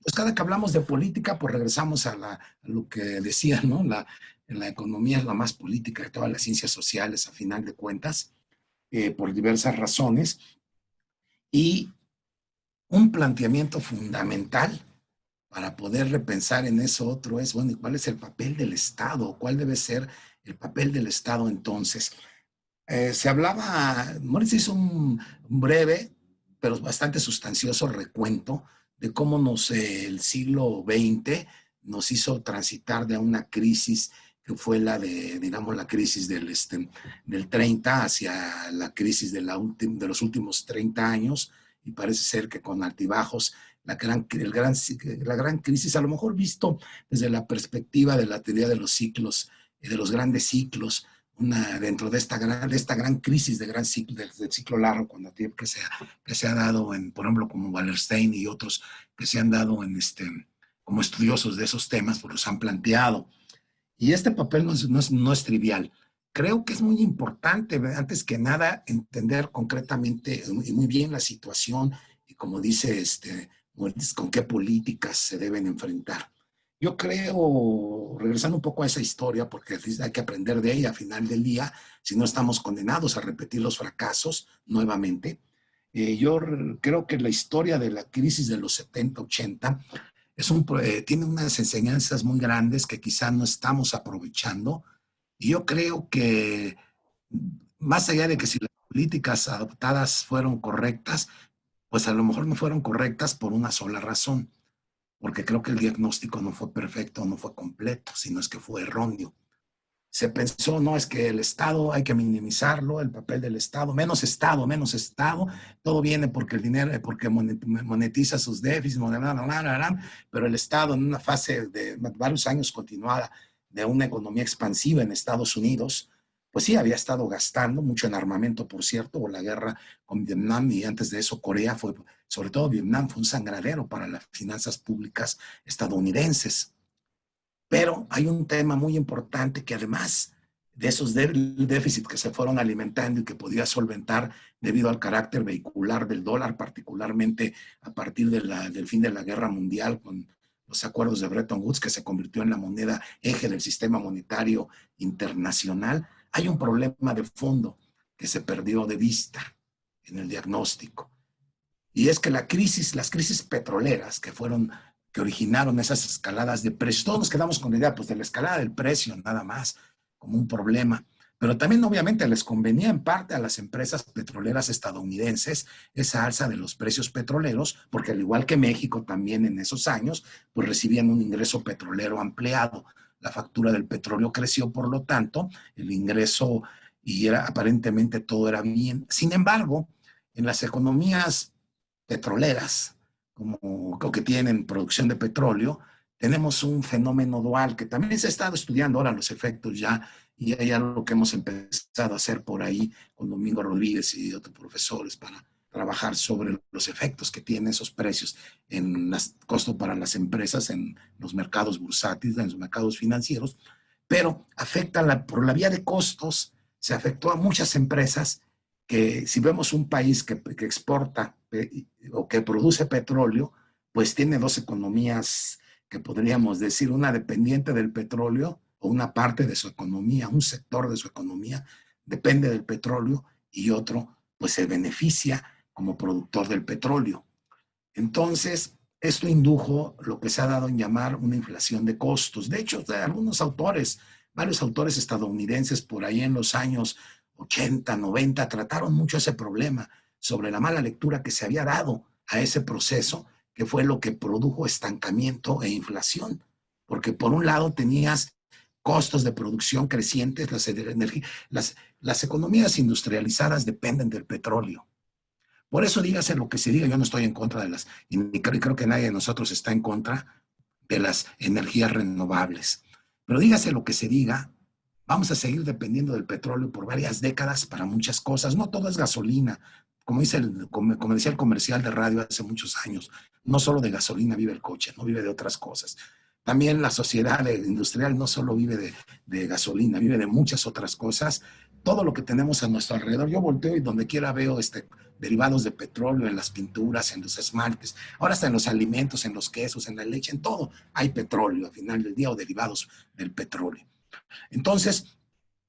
Pues cada que hablamos de política, pues regresamos a lo que decía, ¿no? La economía es la más política de todas las ciencias sociales, a final de cuentas, por diversas razones. Y un planteamiento fundamental para poder repensar en eso otro es, bueno, ¿y cuál es el papel del Estado? ¿Cuál debe ser el papel del Estado entonces? Se hablaba, Moritz hizo un breve, pero bastante sustancioso recuento de cómo el siglo XX nos hizo transitar de una crisis que fue la de, digamos, la crisis del 30 hacia la crisis de los últimos 30 años, y parece ser que con altibajos, la gran crisis, a lo mejor visto desde la perspectiva de la teoría de los ciclos, de los grandes ciclos, dentro de esta gran crisis del ciclo largo, que se ha dado por ejemplo, como Wallerstein y otros que se han dado como estudiosos de esos temas, pues los han planteado. Y este papel no es trivial. Creo que es muy importante, antes que nada, entender concretamente y muy bien la situación y, como dice con qué políticas se deben enfrentar. Yo creo, regresando un poco a esa historia, porque hay que aprender de ella a final del día, si no estamos condenados a repetir los fracasos nuevamente. Yo creo que la historia de la crisis de los 70, 80 tiene unas enseñanzas muy grandes que quizá no estamos aprovechando. Y yo creo que, más allá de que si las políticas adoptadas fueron correctas, pues a lo mejor no fueron correctas por una sola razón, porque creo que el diagnóstico no fue perfecto, no fue completo, sino es que fue erróneo. Se pensó, no, es que el Estado hay que minimizarlo, el papel del Estado, menos Estado, todo viene porque el dinero, porque monetiza sus déficits, pero el Estado en una fase de varios años continuada de una economía expansiva en Estados Unidos, pues sí, había estado gastando mucho en armamento, por cierto, o la guerra con Vietnam, y antes de eso Corea sobre todo Vietnam, fue un sangradero para las finanzas públicas estadounidenses. Pero hay un tema muy importante que, además de esos déficits que se fueron alimentando y que podía solventar debido al carácter vehicular del dólar, particularmente a partir del fin de la Guerra Mundial, con los acuerdos de Bretton Woods, que se convirtió en la moneda eje del sistema monetario internacional, hay un problema de fondo que se perdió de vista en el diagnóstico. Y es que las crisis petroleras que originaron esas escaladas de precios, todos nos quedamos con la idea pues, de la escalada del precio, nada más, como un problema. Pero también obviamente les convenía en parte a las empresas petroleras estadounidenses esa alza de los precios petroleros, porque al igual que México también en esos años, pues recibían un ingreso petrolero ampliado. La factura del petróleo creció, por lo tanto, el ingreso, y aparentemente todo era bien. Sin embargo, en las economías petroleras, como que tienen producción de petróleo, tenemos un fenómeno dual que también se ha estado estudiando ahora los efectos ya, y hay algo que hemos empezado a hacer por ahí con Domingo Rodríguez y otros profesores para trabajar sobre los efectos que tienen esos precios en costo para las empresas en los mercados bursátiles, en los mercados financieros, pero afecta por la vía de costos, se afectó a muchas empresas que, si vemos un país que exporta o que produce petróleo, pues tiene dos economías que podríamos decir, una dependiente del petróleo, o una parte de su economía, un sector de su economía depende del petróleo, y otro pues se beneficia como productor del petróleo. Entonces, esto indujo lo que se ha dado en llamar una inflación de costos. De hecho, varios autores estadounidenses por ahí en los años 80, 90, trataron mucho ese problema sobre la mala lectura que se había dado a ese proceso, que fue lo que produjo estancamiento e inflación. Porque por un lado tenías costos de producción crecientes, las economías industrializadas dependen del petróleo. Por eso, dígase lo que se diga, yo no estoy en contra y creo que nadie de nosotros está en contra de las energías renovables. Pero dígase lo que se diga, vamos a seguir dependiendo del petróleo por varias décadas para muchas cosas. No todo es gasolina. Como decía el comercial de radio hace muchos años, no solo de gasolina vive el coche, no vive de otras cosas. También la sociedad industrial no solo vive de gasolina, vive de muchas otras cosas. Todo lo que tenemos a nuestro alrededor, yo volteo y donde quiera veo derivados de petróleo en las pinturas, en los esmaltes, ahora hasta en los alimentos, en los quesos, en la leche, en todo hay petróleo al final del día o derivados del petróleo. Entonces,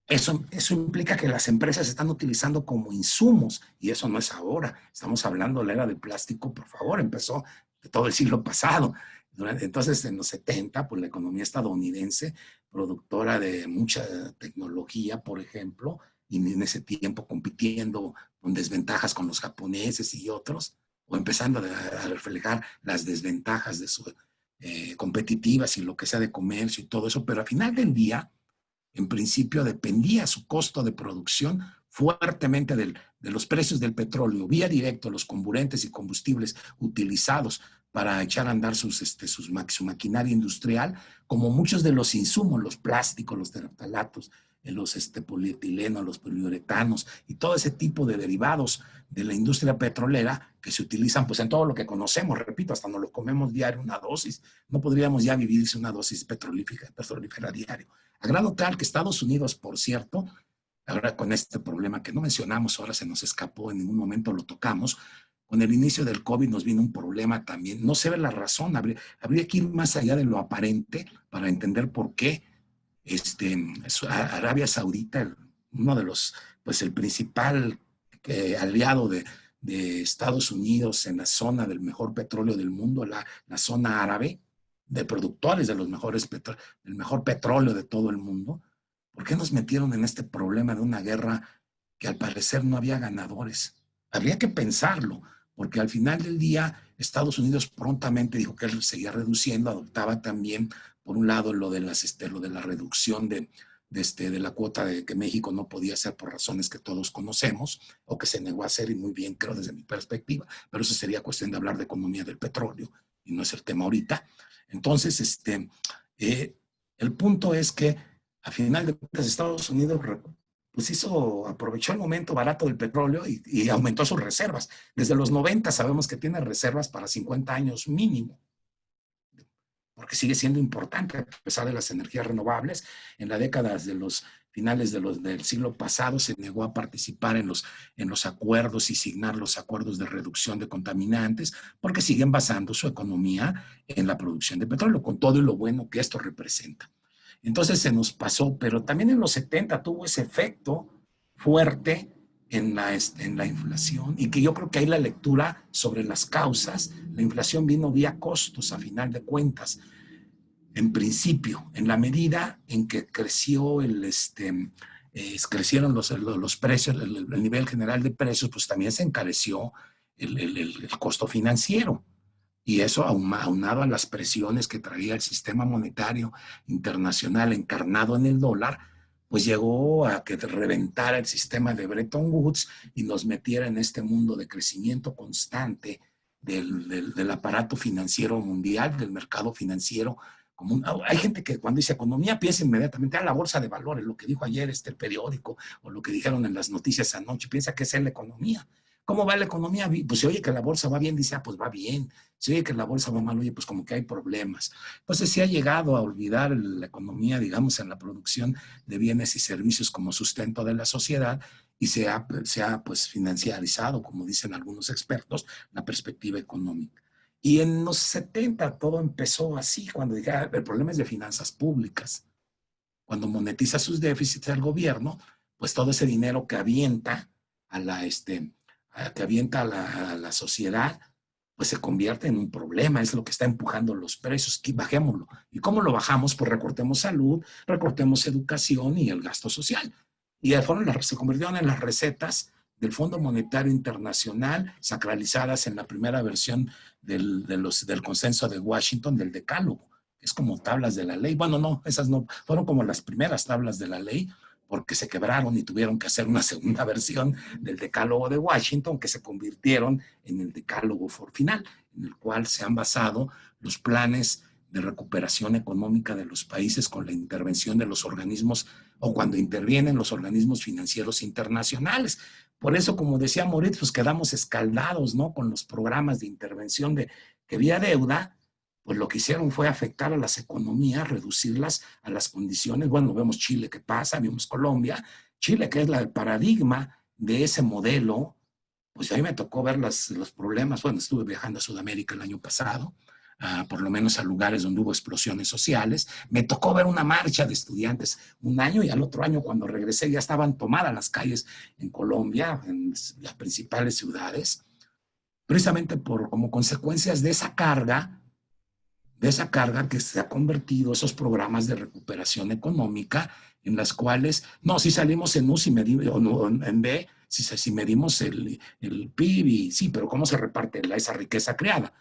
eso implica que las empresas se están utilizando como insumos, y eso no es ahora. Estamos hablando de la era del plástico, por favor, empezó de todo el siglo pasado. Entonces, en los 70, pues la economía estadounidense, productora de mucha tecnología, por ejemplo, y en ese tiempo compitiendo con desventajas con los japoneses y otros, o empezando a reflejar las desventajas de su competitivas y lo que sea de comercio y todo eso, pero al final del día, en principio dependía su costo de producción fuertemente de los precios del petróleo, vía directo los combustibles y combustibles utilizados para echar a andar su maquinaria industrial, como muchos de los insumos, los plásticos, los terephtalatos, los polietilenos, los poliuretanos y todo ese tipo de derivados de la industria petrolera que se utilizan pues en todo lo que conocemos, repito, hasta nos lo comemos diario una dosis, no podríamos ya vivirse una dosis petrolífera diario. A grado tal que Estados Unidos, por cierto, ahora con este problema que no mencionamos, ahora se nos escapó, en ningún momento lo tocamos, con el inicio del COVID nos vino un problema también. No se ve la razón, habría que ir más allá de lo aparente para entender por qué Arabia Saudita, uno de los, pues el principal aliado de Estados Unidos en la zona del mejor petróleo del mundo, la zona árabe, de productores de los del mejor petróleo de todo el mundo, ¿por qué nos metieron en este problema de una guerra que al parecer no había ganadores? Habría que pensarlo, porque al final del día Estados Unidos prontamente dijo que él seguía reduciendo, adoptaba también, por un lado, lo de la reducción de la cuota de que México no podía hacer por razones que todos conocemos, o que se negó a hacer, y muy bien, creo, desde mi perspectiva, pero eso sería cuestión de hablar de economía del petróleo, y no es el tema ahorita. Entonces, el punto es que, a final de cuentas, Estados Unidos pues aprovechó el momento barato del petróleo y aumentó sus reservas. Desde los 90 sabemos que tiene reservas para 50 años mínimo, porque sigue siendo importante a pesar de las energías renovables. En la década de los finales del siglo pasado se negó a participar en los acuerdos y signar los acuerdos de reducción de contaminantes, porque siguen basando su economía en la producción de petróleo, con todo y lo bueno que esto representa. Entonces se nos pasó, pero también en los 70 tuvo ese efecto fuerte en la inflación, y que yo creo que ahí la lectura sobre las causas, la inflación vino vía costos a final de cuentas. En principio, en la medida en que crecieron los precios, el nivel general de precios, pues también se encareció el costo financiero. Y eso, aunado a las presiones que traía el sistema monetario internacional encarnado en el dólar, pues llegó a que reventara el sistema de Bretton Woods y nos metiera en este mundo de crecimiento constante del aparato financiero mundial, del mercado financiero. Hay gente que cuando dice economía piensa inmediatamente a la bolsa de valores, lo que dijo ayer el periódico, o lo que dijeron en las noticias anoche, piensa que es la economía. ¿Cómo va la economía? Pues si oye que la bolsa va bien, dice, pues va bien. Si oye que la bolsa va mal, oye, pues como que hay problemas. Pues se ha llegado a olvidar la economía, digamos, en la producción de bienes y servicios como sustento de la sociedad, y se ha pues financiarizado, como dicen algunos expertos, la perspectiva económica. Y en los 70 todo empezó así, cuando dije, el problema es de finanzas públicas. Cuando monetiza sus déficits el gobierno, pues todo ese dinero que avienta a la sociedad, pues se convierte en un problema, es lo que está empujando los precios, bajémoslo. ¿Y cómo lo bajamos? Pues recortemos salud, recortemos educación y el gasto social. Y se convirtieron en las recetas del Fondo Monetario Internacional, sacralizadas en la primera versión del consenso de Washington, del Decálogo. Es como tablas de la ley. Bueno, no, esas no, fueron como las primeras tablas de la ley, porque se quebraron y tuvieron que hacer una segunda versión del Decálogo de Washington, que se convirtieron en el Decálogo final, en el cual se han basado los planes de recuperación económica de los países con la intervención de los organismos o cuando intervienen los organismos financieros internacionales. Por eso, como decía Moritz, pues quedamos escaldados, ¿no? Con los programas de intervención que vía deuda, pues lo que hicieron fue afectar a las economías, reducirlas a las condiciones. Bueno, vemos Chile que pasa, vemos Colombia. Chile, que es el paradigma de ese modelo, pues a mí me tocó ver los problemas. Bueno, estuve viajando a Sudamérica el año pasado, por lo menos a lugares donde hubo explosiones sociales. Me tocó ver una marcha de estudiantes un año y al otro año cuando regresé ya estaban tomadas las calles en Colombia, en las principales ciudades, precisamente como consecuencias de esa carga que se ha convertido esos programas de recuperación económica en las cuales, no, si salimos en U, si medimos, o no, en B, si medimos el PIB, sí, pero ¿cómo se reparte esa riqueza creada?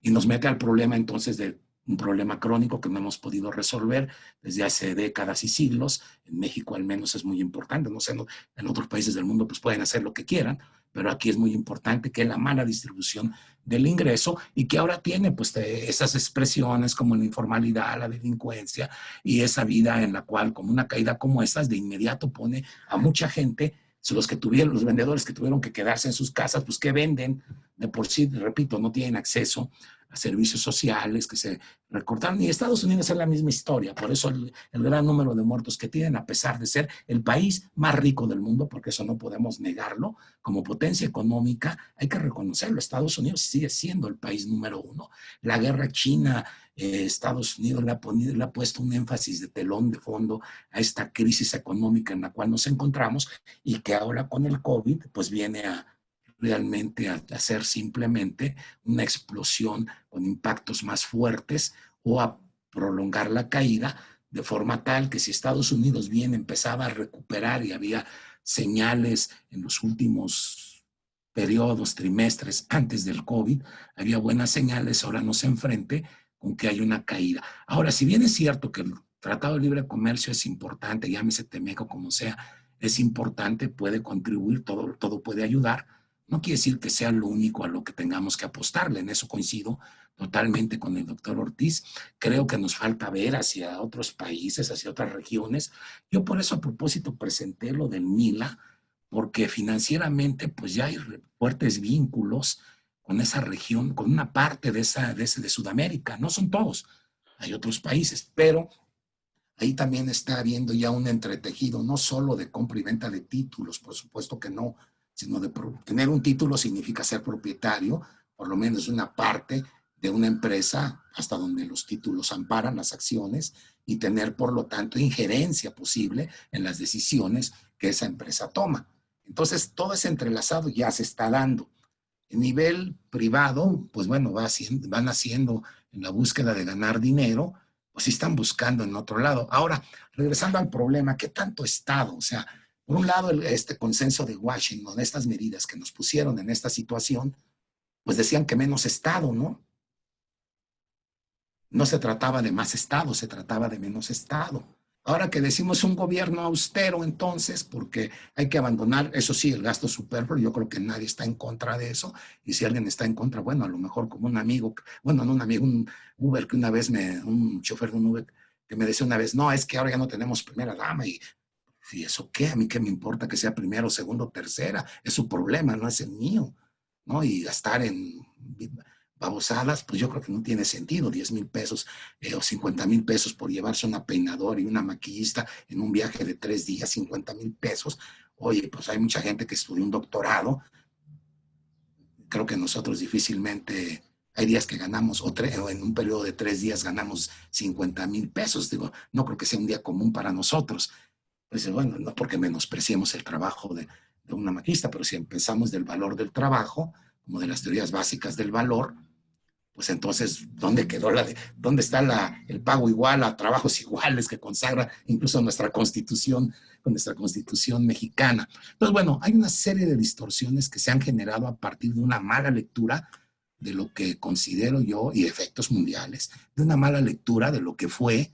Y nos mete al problema entonces de un problema crónico que no hemos podido resolver desde hace décadas y siglos. En México al menos es muy importante, no sé, en otros países del mundo pues pueden hacer lo que quieran, pero aquí es muy importante que la mala distribución del ingreso y que ahora tiene pues esas expresiones como la informalidad, la delincuencia y esa vida en la cual como una caída como estas de inmediato pone a mucha gente, los vendedores que tuvieron que quedarse en sus casas, pues que venden de por sí, repito, no tienen acceso a servicios sociales que se recortaron. Y Estados Unidos es la misma historia, por eso el gran número de muertos que tienen, a pesar de ser el país más rico del mundo, porque eso no podemos negarlo, como potencia económica, hay que reconocerlo, Estados Unidos sigue siendo el país número uno. La guerra China, Estados Unidos le ha puesto un énfasis de telón de fondo a esta crisis económica en la cual nos encontramos y que ahora con el COVID pues viene realmente a hacer simplemente una explosión con impactos más fuertes o a prolongar la caída de forma tal que si Estados Unidos bien empezaba a recuperar y había señales en los últimos periodos, trimestres antes del COVID, había buenas señales, ahora nos enfrente con que hay una caída. Ahora, si bien es cierto que el Tratado de Libre Comercio es importante, llámese TEMEC como sea, es importante, puede contribuir, todo puede ayudar, no quiere decir que sea lo único a lo que tengamos que apostarle. En eso coincido totalmente con el doctor Ortiz. Creo que nos falta ver hacia otros países, hacia otras regiones. Yo por eso a propósito presenté lo del MILA, porque financieramente pues ya hay fuertes vínculos con esa región, con una parte de Sudamérica. No son todos, hay otros países, pero ahí también está habiendo ya un entretejido, no solo de compra y venta de títulos, por supuesto que no, sino de tener un título significa ser propietario, por lo menos de una parte de una empresa, hasta donde los títulos amparan las acciones, y tener, por lo tanto, injerencia posible en las decisiones que esa empresa toma. Entonces, todo ese entrelazado ya se está dando. En nivel privado, pues bueno, van haciendo en la búsqueda de ganar dinero, pues sí están buscando en otro lado. Ahora, regresando al problema, ¿qué tanto Estado? O sea, por un lado, este consenso de Washington, estas medidas que nos pusieron en esta situación, pues decían que menos Estado, ¿no? No se trataba de más Estado, se trataba de menos Estado. Ahora que decimos un gobierno austero, entonces, porque hay que abandonar, eso sí, el gasto superfluo, yo creo que nadie está en contra de eso, y si alguien está en contra, bueno, a lo mejor como un amigo, bueno, no un amigo, un Uber que una vez un chofer de un Uber que me decía una vez, no, es que ahora ya no tenemos primera dama, y eso qué, a mí qué me importa que sea primero, segundo, tercera, es su problema, no es el mío, ¿no? Y gastar en babosadas, pues yo creo que no tiene sentido, 10,000 pesos o 50,000 pesos por llevarse una peinadora y una maquillista en un viaje de 3 días, 50,000 pesos. Oye, pues hay mucha gente que estudió un doctorado, creo que nosotros difícilmente, hay días que ganamos, o en un periodo de 3 días ganamos 50,000 pesos, digo, no creo que sea un día común para nosotros. Pues bueno, no porque menospreciemos el trabajo de una maquista, pero si empezamos del valor del trabajo, como de las teorías básicas del valor, pues entonces, ¿dónde está el pago igual a trabajos iguales que consagra incluso nuestra constitución mexicana? Entonces, bueno, hay una serie de distorsiones que se han generado a partir de una mala lectura de lo que considero yo, y efectos mundiales, de una mala lectura de lo que fue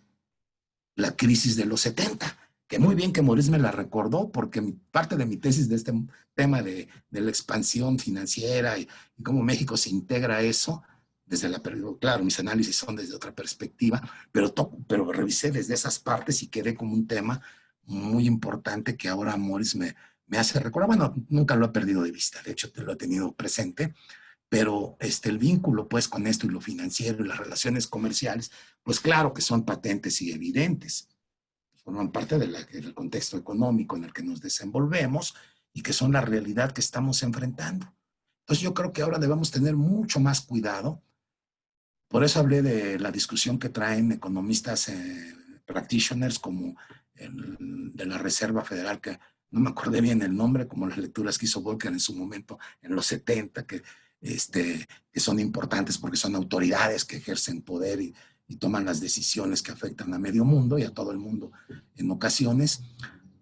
la crisis de los 70, que muy bien que Moritz me la recordó, porque parte de mi tesis de este tema de la expansión financiera y cómo México se integra a eso, claro, mis análisis son desde otra perspectiva, pero revisé desde esas partes y quedé como un tema muy importante que ahora Morris me hace recordar. Bueno, nunca lo he perdido de vista, de hecho te lo he tenido presente, pero el vínculo pues con esto y lo financiero y las relaciones comerciales, pues claro que son patentes y evidentes, forman parte del contexto económico en el que nos desenvolvemos y que son la realidad que estamos enfrentando. Entonces yo creo que ahora debemos tener mucho más cuidado. Por eso hablé de la discusión que traen economistas practitioners como de la Reserva Federal, que no me acordé bien el nombre, como las lecturas que hizo Volcker en su momento, en los 70, que son importantes porque son autoridades que ejercen poder y toman las decisiones que afectan a medio mundo y a todo el mundo en ocasiones.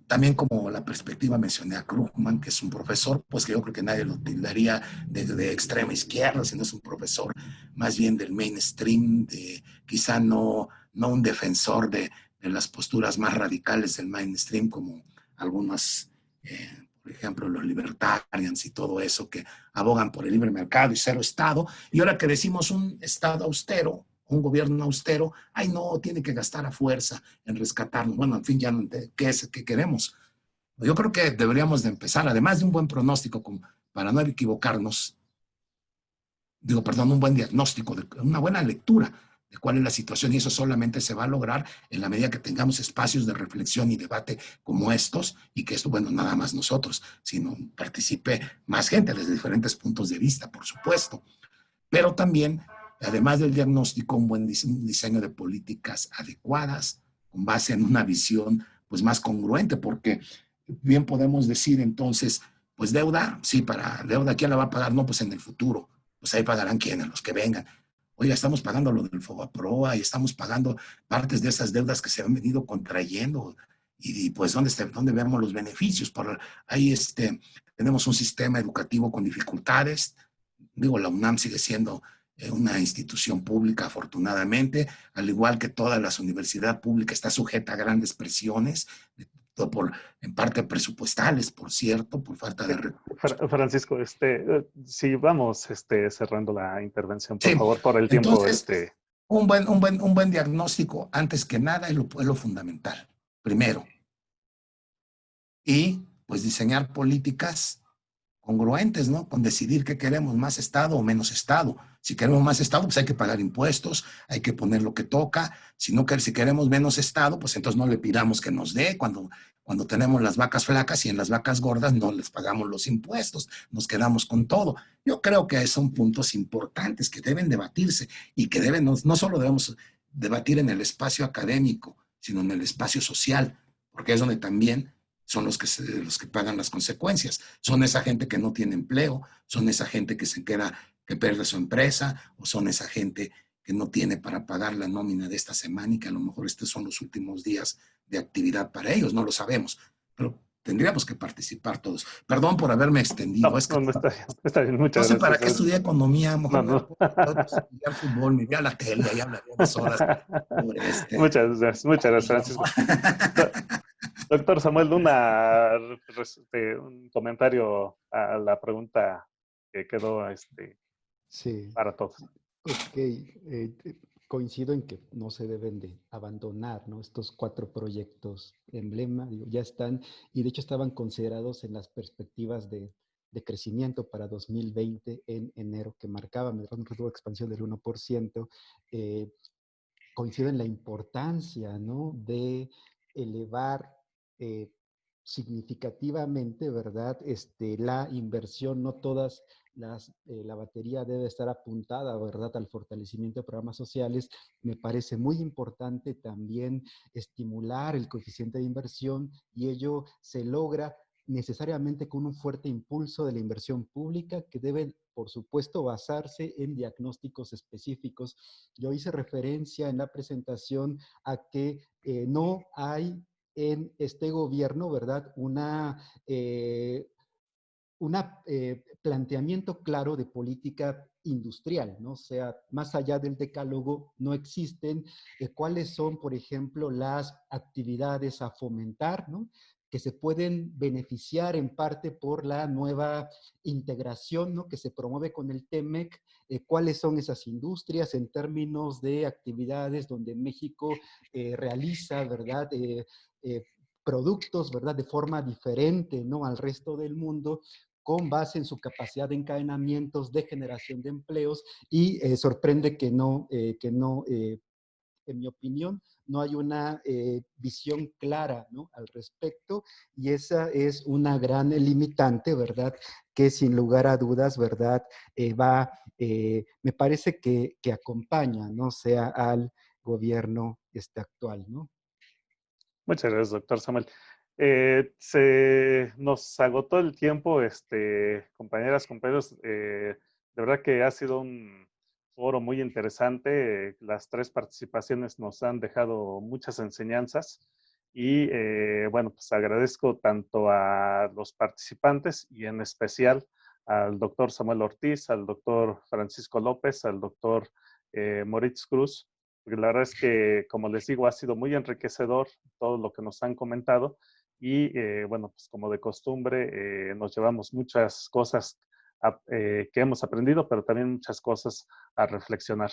También como la perspectiva mencioné a Krugman, que es un profesor, pues que yo creo que nadie lo tildaría de extrema izquierda, sino es un profesor más bien del mainstream, quizá no un defensor de las posturas más radicales del mainstream, como algunas, por ejemplo, los libertarians y todo eso, que abogan por el libre mercado y cero Estado. Y ahora que decimos un Estado austero, un gobierno austero, ay no, tiene que gastar a fuerza en rescatarnos. Bueno, en fin, ya no, ¿qué queremos? Yo creo que deberíamos de empezar, además de un buen pronóstico, para no equivocarnos, un buen diagnóstico, una buena lectura de cuál es la situación, y eso solamente se va a lograr en la medida que tengamos espacios de reflexión y debate como estos, y que esto, bueno, nada más nosotros, sino participe más gente desde diferentes puntos de vista, por supuesto, pero también, además del diagnóstico, un buen diseño de políticas adecuadas, con base en una visión pues más congruente, porque bien podemos decir entonces, pues deuda, sí, para deuda, ¿quién la va a pagar? No, pues en el futuro, pues ahí pagarán quiénes, los que vengan. Oiga, estamos pagando lo del Fobaproa y estamos pagando partes de esas deudas que se han venido contrayendo y pues ¿dónde vemos los beneficios? Ahí tenemos un sistema educativo con dificultades. Digo, la UNAM sigue siendo una institución pública, afortunadamente, al igual que toda la universidad pública está sujeta a grandes presiones, en parte presupuestales, por cierto, por falta de recursos. Francisco, si vamos cerrando la intervención, por Sí, favor, por el tiempo. entonces, un buen diagnóstico, antes que nada, es lo fundamental, primero. Y, pues, diseñar políticas congruentes, ¿no? Con decidir qué queremos, más Estado o menos Estado. Si queremos más Estado, pues hay que pagar impuestos, hay que poner lo que toca. Si queremos menos Estado, pues entonces no le pidamos que nos dé cuando tenemos las vacas flacas y en las vacas gordas no les pagamos los impuestos, nos quedamos con todo. Yo creo que son puntos importantes que deben debatirse y que no solo debemos debatir en el espacio académico, sino en el espacio social, porque es donde también son los que pagan las consecuencias. Son esa gente que no tiene empleo, son esa gente que pierde su empresa, o son esa gente que no tiene para pagar la nómina de esta semana y que a lo mejor estos son los últimos días de actividad para ellos, no lo sabemos, pero tendríamos que participar todos. Perdón por haberme extendido. No, no, está bien, No muchas sé para gracias. qué estudié economía, a lo mejor No. estudiar fútbol, me iría a la tele y hablaría 2 horas sobre Muchas gracias, Francisco. Doctor Samuel, un comentario a la pregunta que quedó Sí. para todos. Ok, coincido en que no se deben de abandonar, ¿no? Estos 4 proyectos emblema, digo, ya están, y de hecho estaban considerados en las perspectivas de crecimiento para 2020 en enero, que marcaba una expansión del 1%. Coincido en la importancia, ¿no?, de elevar significativamente, ¿verdad?, la inversión. No todas la batería debe estar apuntada, ¿verdad?, al fortalecimiento de programas sociales. Me parece muy importante también estimular el coeficiente de inversión, y ello se logra necesariamente con un fuerte impulso de la inversión pública, que debe, por supuesto, basarse en diagnósticos específicos. Yo hice referencia en la presentación a que no hay en este gobierno, ¿verdad?, planteamiento claro de política industrial, ¿no? O sea, más allá del decálogo, no existen cuáles son, por ejemplo, las actividades a fomentar, ¿no? que se pueden beneficiar en parte por la nueva integración, ¿no?, que se promueve con el TEMEC. ¿Cuáles son esas industrias en términos de actividades donde México realiza, ¿verdad?, productos, ¿verdad?, de forma diferente, ¿no?, al resto del mundo, con base en su capacidad de encadenamientos, de generación de empleos, y sorprende que no, en mi opinión, no hay una visión clara, ¿no?, al respecto, y esa es una gran limitante, ¿verdad?, que sin lugar a dudas, ¿verdad?, me parece que acompaña, ¿no?, sea al gobierno actual, ¿no? Muchas gracias, doctor Samuel. Se nos agotó el tiempo, compañeras, compañeros. De verdad que ha sido un foro muy interesante. Las 3 participaciones nos han dejado muchas enseñanzas y, bueno, pues agradezco tanto a los participantes y en especial al doctor Samuel Ortiz, al doctor Francisco López, al doctor Moritz Cruz, porque la verdad es que, como les digo, ha sido muy enriquecedor todo lo que nos han comentado y, bueno, pues como de costumbre, nos llevamos muchas cosas que hemos aprendido, pero también muchas cosas a reflexionar.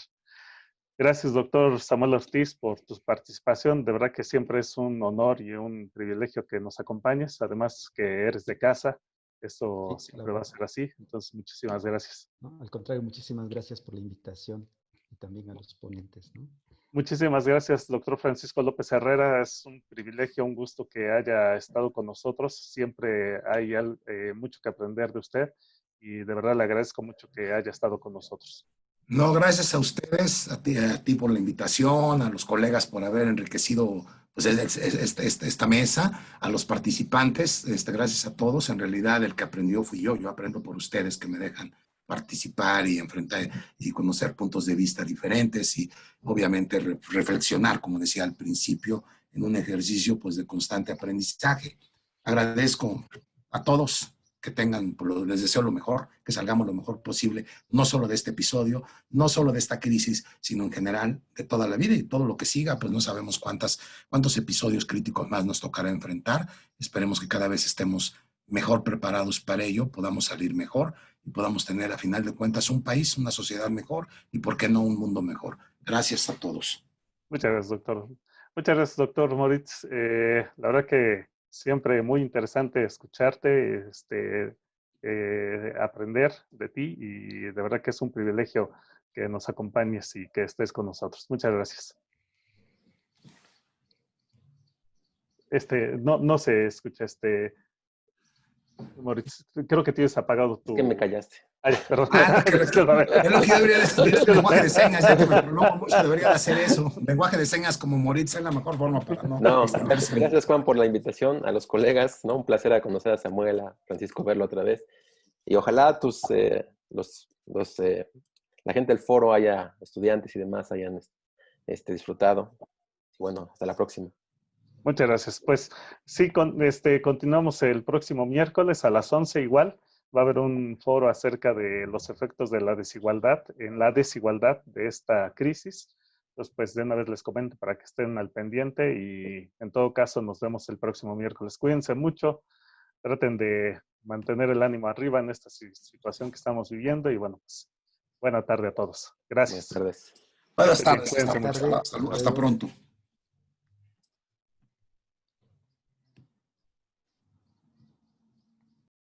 Gracias, doctor Samuel Ortiz, por tu participación. De verdad que siempre es un honor y un privilegio que nos acompañes. Además que eres de casa, esto Sí, siempre va a claro. ser así. Entonces, muchísimas gracias. ¿No? Al contrario, muchísimas gracias por la invitación y también a los ponentes, ¿no? Muchísimas gracias, doctor Francisco López Herrera. Es un privilegio, un gusto que haya estado con nosotros. Siempre hay mucho que aprender de usted y de verdad le agradezco mucho que haya estado con nosotros. No, gracias a ustedes, a ti por la invitación, a los colegas por haber enriquecido pues, esta mesa, a los participantes, gracias a todos. En realidad el que aprendió fui yo aprendo por ustedes que me dejan participar y enfrentar y conocer puntos de vista diferentes y obviamente reflexionar, como decía al principio, en un ejercicio pues, de constante aprendizaje. Agradezco a todos que tengan, les deseo lo mejor, que salgamos lo mejor posible, no solo de este episodio, no solo de esta crisis, sino en general de toda la vida y todo lo que siga, pues no sabemos cuántos episodios críticos más nos tocará enfrentar. Esperemos que cada vez estemos mejor preparados para ello, podamos salir mejor y podamos tener a final de cuentas un país, una sociedad mejor y, ¿por qué no, un mundo mejor? Gracias a todos. Muchas gracias, doctor. Muchas gracias, doctor Moritz. La verdad que siempre muy interesante escucharte, aprender de ti y de verdad que es un privilegio que nos acompañes y que estés con nosotros. Muchas gracias. No se escucha, Moritz, creo que tienes apagado tu... Es que me callaste. Ay, perdón. Ah, es lo que yo debería de lenguaje de señas, ya que me prolongo mucho, debería de hacer eso. Lenguaje de señas como Moritz es la mejor forma para no extenderse. Gracias, Juan, por la invitación, a los colegas, ¿no? Un placer conocer a Samuel, a Francisco, verlo otra vez. Y ojalá la gente del foro, estudiantes y demás, hayan disfrutado. Bueno, hasta la próxima. Muchas gracias. Pues sí, continuamos el próximo miércoles a las 11 igual. Va a haber un foro acerca de los efectos de la desigualdad de esta crisis. Entonces, pues de una vez les comento para que estén al pendiente y en todo caso nos vemos el próximo miércoles. Cuídense mucho, traten de mantener el ánimo arriba en esta situación que estamos viviendo y bueno, pues buena tarde a todos. Gracias. Buenas tardes. Buenas tardes. Cuídense mucho. Hasta pronto.